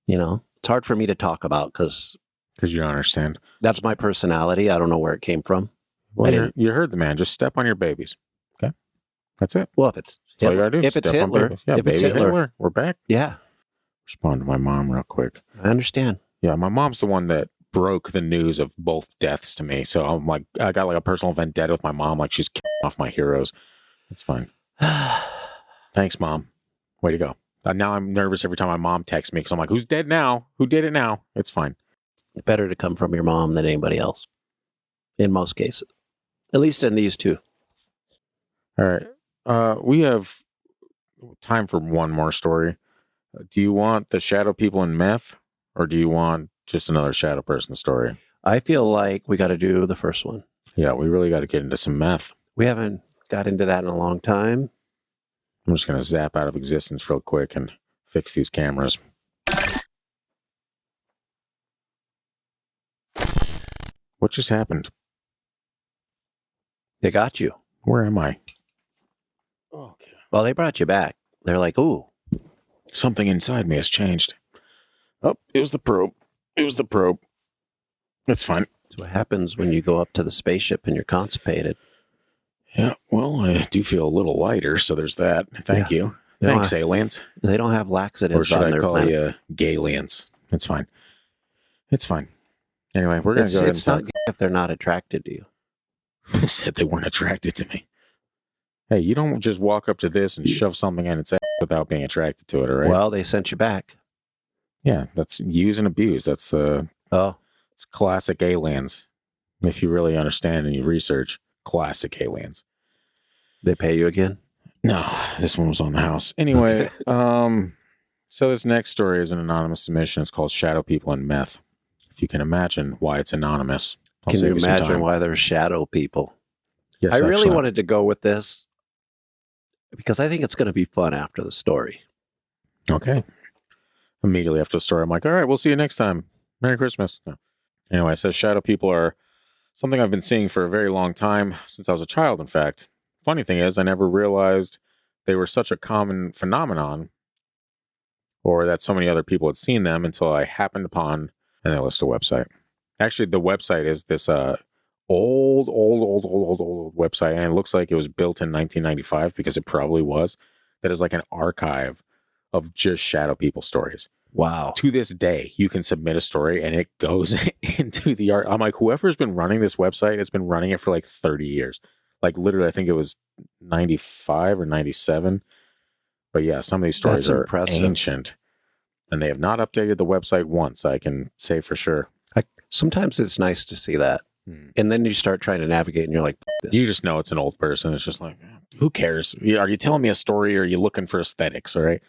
you know, it's hard for me to talk about because you don't understand. That's my personality. I don't know where it came from. Well, you heard the man. Just step on your babies. Okay. That's it. Well, if it's all you gotta do. If it's Hitler, yeah, if it's Hitler, we're back. Yeah. Respond to my mom real quick. I understand. Yeah, my mom's the one that broke the news of both deaths to me. So I'm like, I got like a personal vendetta with my mom. Like, she's killing off my heroes. It's fine. Thanks, Mom. Way to go. Now I'm nervous every time my mom texts me because I'm like, who's dead now? Who did it now? It's fine. Better to come from your mom than anybody else. In most cases. At least in these two. All right. We have time for one more story. Do you want the shadow people in meth, or do you want just another shadow person story? I feel like we got to do the first one. Yeah, we really got to get into some meth. We haven't got into that in a long time. I'm just going to zap out of existence real quick and fix these cameras. What just happened? They got you. Where am I? Okay. Well, they brought you back. They're like, ooh. Something inside me has changed. Oh, it was the probe. That's fine. That's what happens when you go up to the spaceship and you're constipated. Yeah, well, I do feel a little lighter, so there's that. Thank you. Thanks, aliens. They don't have laxatives on their planet. Or should I call you gay-lians? It's fine. It's fine. Anyway, we're going to go ahead and It's not gay if they're not attracted to you. Who said they weren't attracted to me? Hey, you don't just walk up to this and shove something in its ass without being attracted to it, all right? Well, they sent you back. Yeah, that's use and abuse. That's it's classic aliens. If you really understand and you research, classic aliens. They pay you again? No, this one was on the house. Anyway, so this next story is an anonymous submission. It's called Shadow People and Meth. If you can imagine why it's anonymous. Can you imagine why there's shadow people? Yes, I really wanted to go with this because I think it's going to be fun after the story. Okay. Immediately after the story, I'm like, all right, we'll see you next time. Merry Christmas. No. Anyway, it says shadow people are something I've been seeing for a very long time, since I was a child, in fact. Funny thing is, I never realized they were such a common phenomenon or that so many other people had seen them until I happened upon, and they list a website. Actually, the website is this old website, and it looks like it was built in 1995 because it probably was. That is like an archive of just shadow people stories. Wow. To this day, you can submit a story and it goes into the art. I'm like, whoever's been running this website has been running it for like 30 years. Like literally, I think it was 95 or 97. But yeah, some of these stories are ancient and they have not updated the website once, I can say for sure. Sometimes it's nice to see that. And then you start trying to navigate and you're like, you just know it's an old person. It's just like, who cares? Are you telling me a story or are you looking for aesthetics? All right.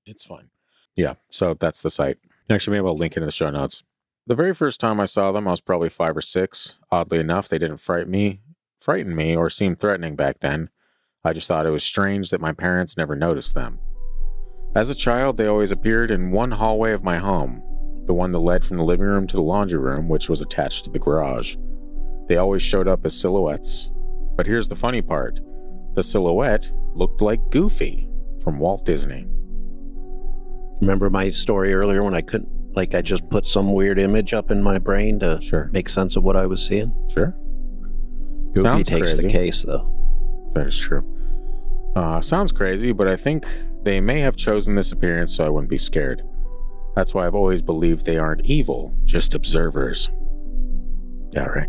It's fine. Yeah. So that's the site. Actually, maybe I'll link it in the show notes. The very first time I saw them, I was probably 5 or 6. Oddly enough, they didn't frighten me or seem threatening back then. I just thought it was strange that my parents never noticed them. As a child, they always appeared in one hallway of my home, the one that led from the living room to the laundry room, which was attached to the garage. They always showed up as silhouettes. But here's the funny part. The silhouette looked like Goofy from Walt Disney. Remember my story earlier when I couldn't, like, I just put some weird image up in my brain to make sense of what I was seeing? Sure. Goofy Sounds takes the crazy. case, though. That is true. Sounds crazy, but I think they may have chosen this appearance so I wouldn't be scared. That's why I've always believed they aren't evil, just observers. Yeah, right.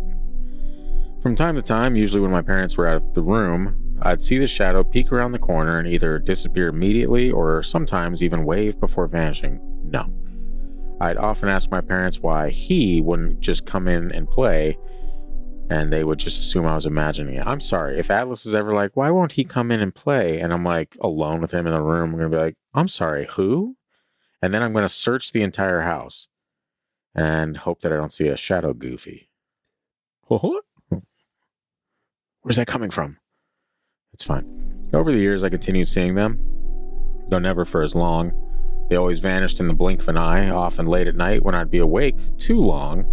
From time to time, usually when my parents were out of the room, I'd see the shadow peek around the corner and either disappear immediately or sometimes even wave before vanishing. No. I'd often ask my parents why he wouldn't just come in and play, and they would just assume I was imagining it. I'm sorry, if Atlas is ever like, why won't he come in and play? And I'm like alone with him in the room, I'm going to be like, I'm sorry, who? And then I'm going to search the entire house and hope that I don't see a shadow goofy. What? Where's that coming from? It's fine. Over the years, I continued seeing them, though never for as long. They always vanished in the blink of an eye, often late at night when I'd be awake too long,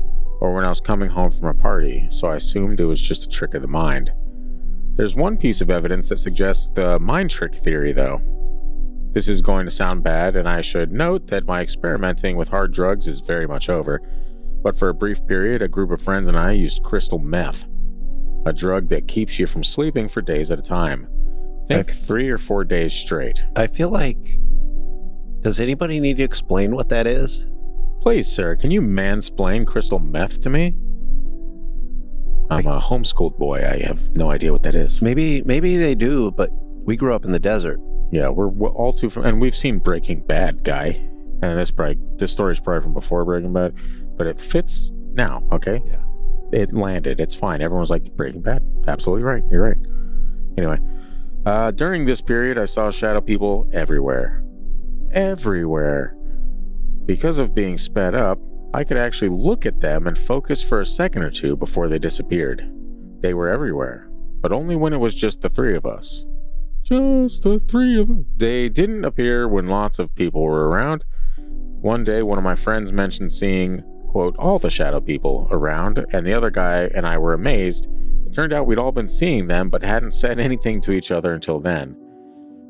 or when I was coming home from a party, so I assumed it was just a trick of the mind. There's one piece of evidence that suggests the mind trick theory, though. This is going to sound bad, and I should note that my experimenting with hard drugs is very much over, but for a brief period, a group of friends and I used crystal meth, a drug that keeps you from sleeping for days at a time. Think 3 or 4 days straight. I feel like, does anybody need to explain what that is? Please, sir, can you mansplain crystal meth to me? I'm a homeschooled boy. I have no idea what that is. Maybe they do, but we grew up in the desert. Yeah, we're all too and we've seen Breaking Bad, guy. And this story's probably from before Breaking Bad, but it fits now, okay? Yeah. It landed. It's fine. Everyone's like, Breaking Bad. Absolutely right. You're right. Anyway, during this period, I saw shadow people everywhere. Everywhere. Because of being sped up, I could actually look at them and focus for a second or two before they disappeared. They were everywhere, but only when it was just the three of us. Just the three of us. They didn't appear when lots of people were around. One day, one of my friends mentioned seeing, quote, all the shadow people around, and the other guy and I were amazed. It turned out we'd all been seeing them, but hadn't said anything to each other until then.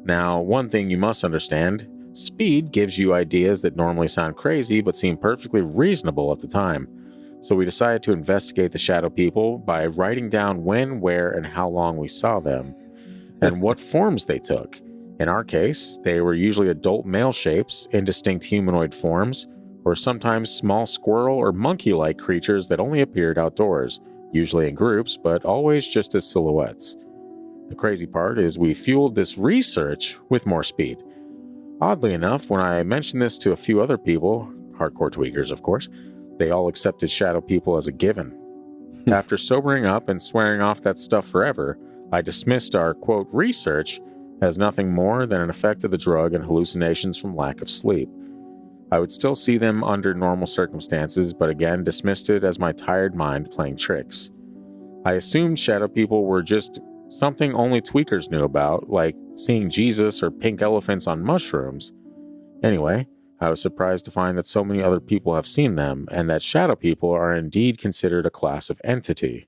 Now, one thing you must understand, speed gives you ideas that normally sound crazy, but seem perfectly reasonable at the time. So we decided to investigate the shadow people by writing down when, where, and how long we saw them, and what forms they took. In our case, they were usually adult male shapes, indistinct humanoid forms, or sometimes small squirrel or monkey-like creatures that only appeared outdoors, usually in groups, but always just as silhouettes. The crazy part is we fueled this research with more speed. Oddly enough, when I mentioned this to a few other people, hardcore tweakers of course, they all accepted shadow people as a given. After sobering up and swearing off that stuff forever, I dismissed our, quote, research as nothing more than an effect of the drug and hallucinations from lack of sleep. I would still see them under normal circumstances, but again dismissed it as my tired mind playing tricks. I assumed shadow people were just something only tweakers knew about, like seeing Jesus or pink elephants on mushrooms. Anyway, I was surprised to find that so many other people have seen them, and that shadow people are indeed considered a class of entity.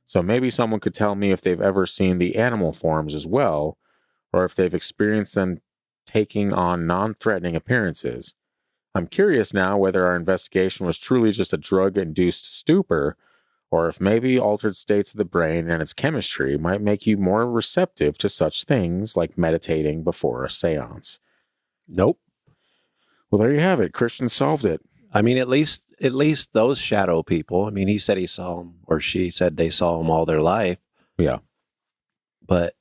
So maybe someone could tell me if they've ever seen the animal forms as well, or if they've experienced them taking on non-threatening appearances. I'm curious now whether our investigation was truly just a drug-induced stupor, or if maybe altered states of the brain and its chemistry might make you more receptive to such things like meditating before a seance. Nope. Well, there you have it. Christian solved it. I mean, at least those shadow people. I mean, he said he saw them, or she said they saw them all their life. Yeah. But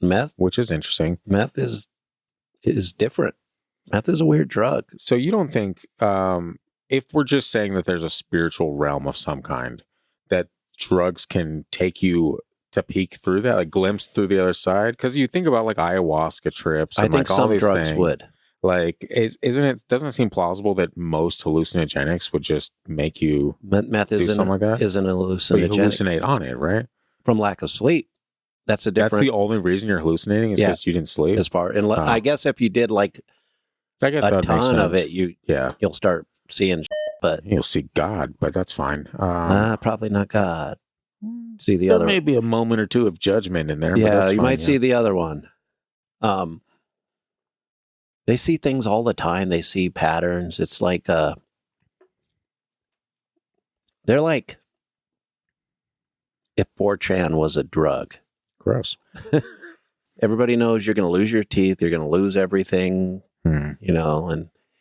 meth, Which is interesting. meth is different. Meth is a weird drug. So you don't think, if we're just saying that there's a spiritual realm of some kind, that drugs can take you to peek through that, like glimpse through the other side? Because you think about like ayahuasca trips and I think like all some these drugs things. would. Like, doesn't it seem plausible that most hallucinogenics would just make you Meth do something like that? isn't a But you hallucinogenic hallucinate on it, right? from lack of sleep. That's a That's different the only reason you're hallucinating is Yeah. because you didn't sleep. as far. And I guess if you did like I guess a that makes ton of sense. it, Yeah, you'll start seeing. But you'll see God, but that's fine. probably not God. See the there other. may be a moment or two of judgment in there. but Yeah, that's you fine, might yeah. see the other one. They see things all the time. They see patterns. It's like they're like if 4chan was a drug. Gross. Everybody knows you're going to lose your teeth. You're going to lose everything, and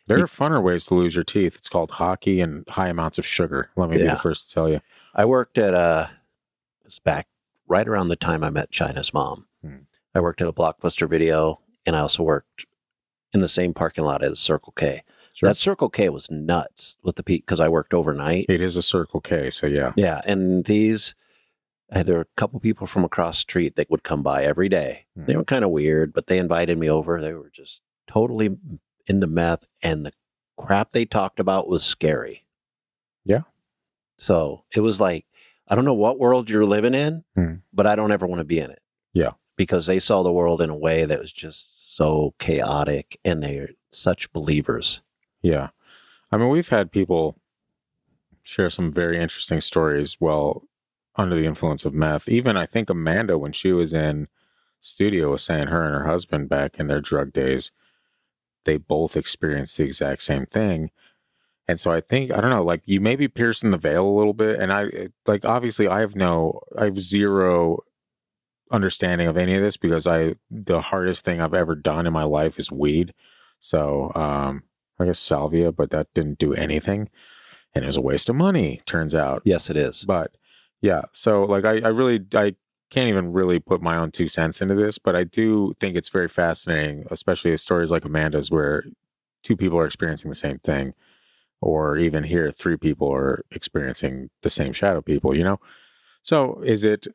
there are funner ways to lose your teeth. It's called hockey and high amounts of sugar. Let me be the first to tell you. I worked at it's back right around the time I met China's mom. I worked at a Blockbuster Video, and I also worked in the same parking lot as Circle K. Sure. That Circle K was nuts with the peak because I worked overnight. It is a Circle K, so yeah. Yeah, and there were a couple people from across the street that would come by every day. They were kind of weird, but they invited me over. They were just totally into meth, and the crap they talked about was scary. Yeah. So it was like, I don't know what world you're living in, but I don't ever want to be in it. Yeah. Because they saw the world in a way that was just so chaotic, and they're such believers. Yeah. I mean, we've had people share some very interesting stories under the influence of meth. Even I think Amanda, when she was in studio, was saying her and her husband back in their drug days, they both experienced the exact same thing. And so I think, I don't know, like you may be piercing the veil a little bit. And obviously I have zero understanding of any of this because the hardest thing I've ever done in my life is weed. So, I guess salvia, but that didn't do anything. And it was a waste of money, turns out. Yes, it is. But yeah, so like I can't even really put my own 2 cents into this, but I do think it's very fascinating, especially with stories like Amanda's where 2 people are experiencing the same thing, or even here 3 people are experiencing the same shadow people, So is it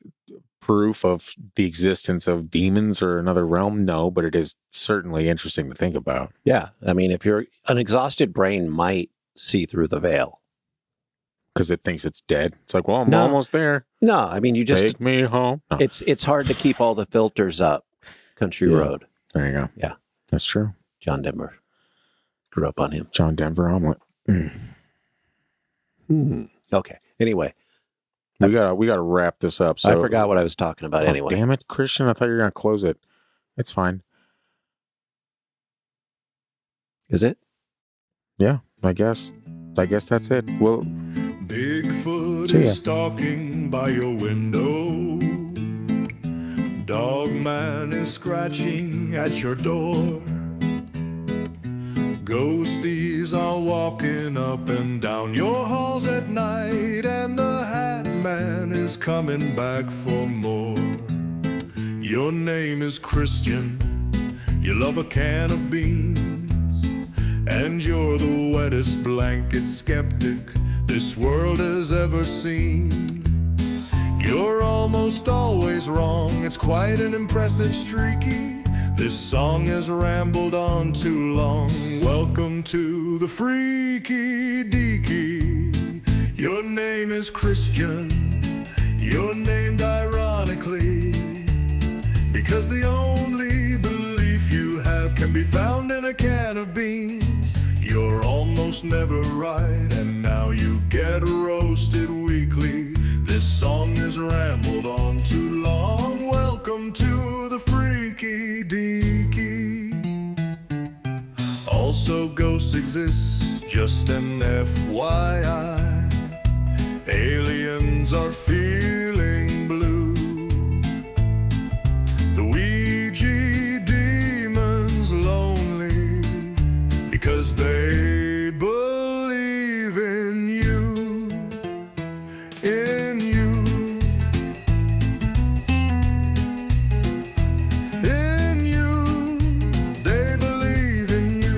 proof of the existence of demons or another realm? No, but it is certainly interesting to think about. Yeah. I mean, if an exhausted brain might see through the veil. Because it thinks it's dead. It's like, well, I'm almost there. No, I mean, you just... Take me home. No. It's hard to keep all the filters up. Country Road. There you go. Yeah. That's true. John Denver. Grew up on him. John Denver omelet. Okay. Anyway. We gotta wrap this up. So I forgot what I was talking about anyway. Damn it, Christian. I thought you were going to close it. It's fine. Is it? Yeah, I guess that's it. Well, Bigfoot is stalking by your window. Dogman is scratching at your door. Ghosties are walking up and down your halls at night, and the Hat Man is coming back for more. Your name is Christian, you love a can of beans, and you're the wettest blanket skeptic this world has ever seen. You're almost always wrong, it's quite an impressive streaky. This song has rambled on too long. Welcome to the Freaky Deaky. Your name is Christian, you're named ironically, because the only belief you have can be found in a can of beans. You're almost never right, and now you get roasted weekly. This song has rambled on too long. Welcome to the Freaky Deaky. Also, ghosts exist, just an FYI. Aliens are feeling blue. The Ouija demon's lonely because they believe in you, in you, in you. They believe in you.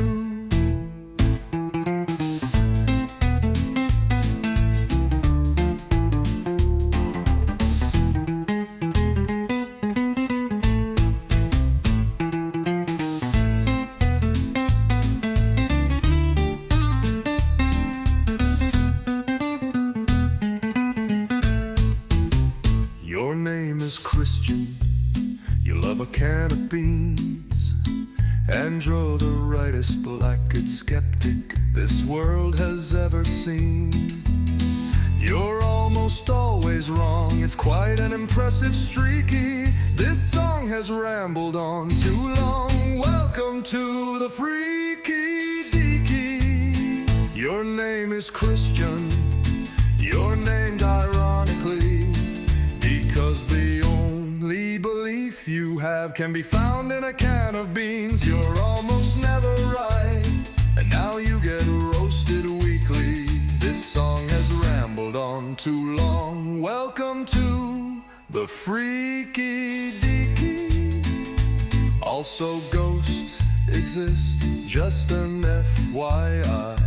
Your name is Christian, you love a can of beans, and you're the rightest black-eyed skeptic this world has ever seen. You're almost always wrong, it's quite an impressive streaky. This song has rambled on too long. Welcome to the Freaky Deaky. Your name is Christian, you're named ironically, faith you have can be found in a can of beans. You're almost never right, and now you get roasted weekly. This song has rambled on too long. Welcome to the Freaky Deaky. Also ghosts exist, just an FYI.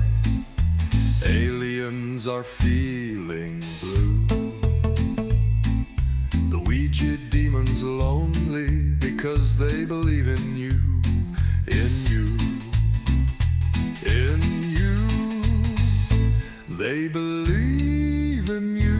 Aliens are feeling blue. The Ouija demon's lonely because they believe in you, in you, in you. They believe in you.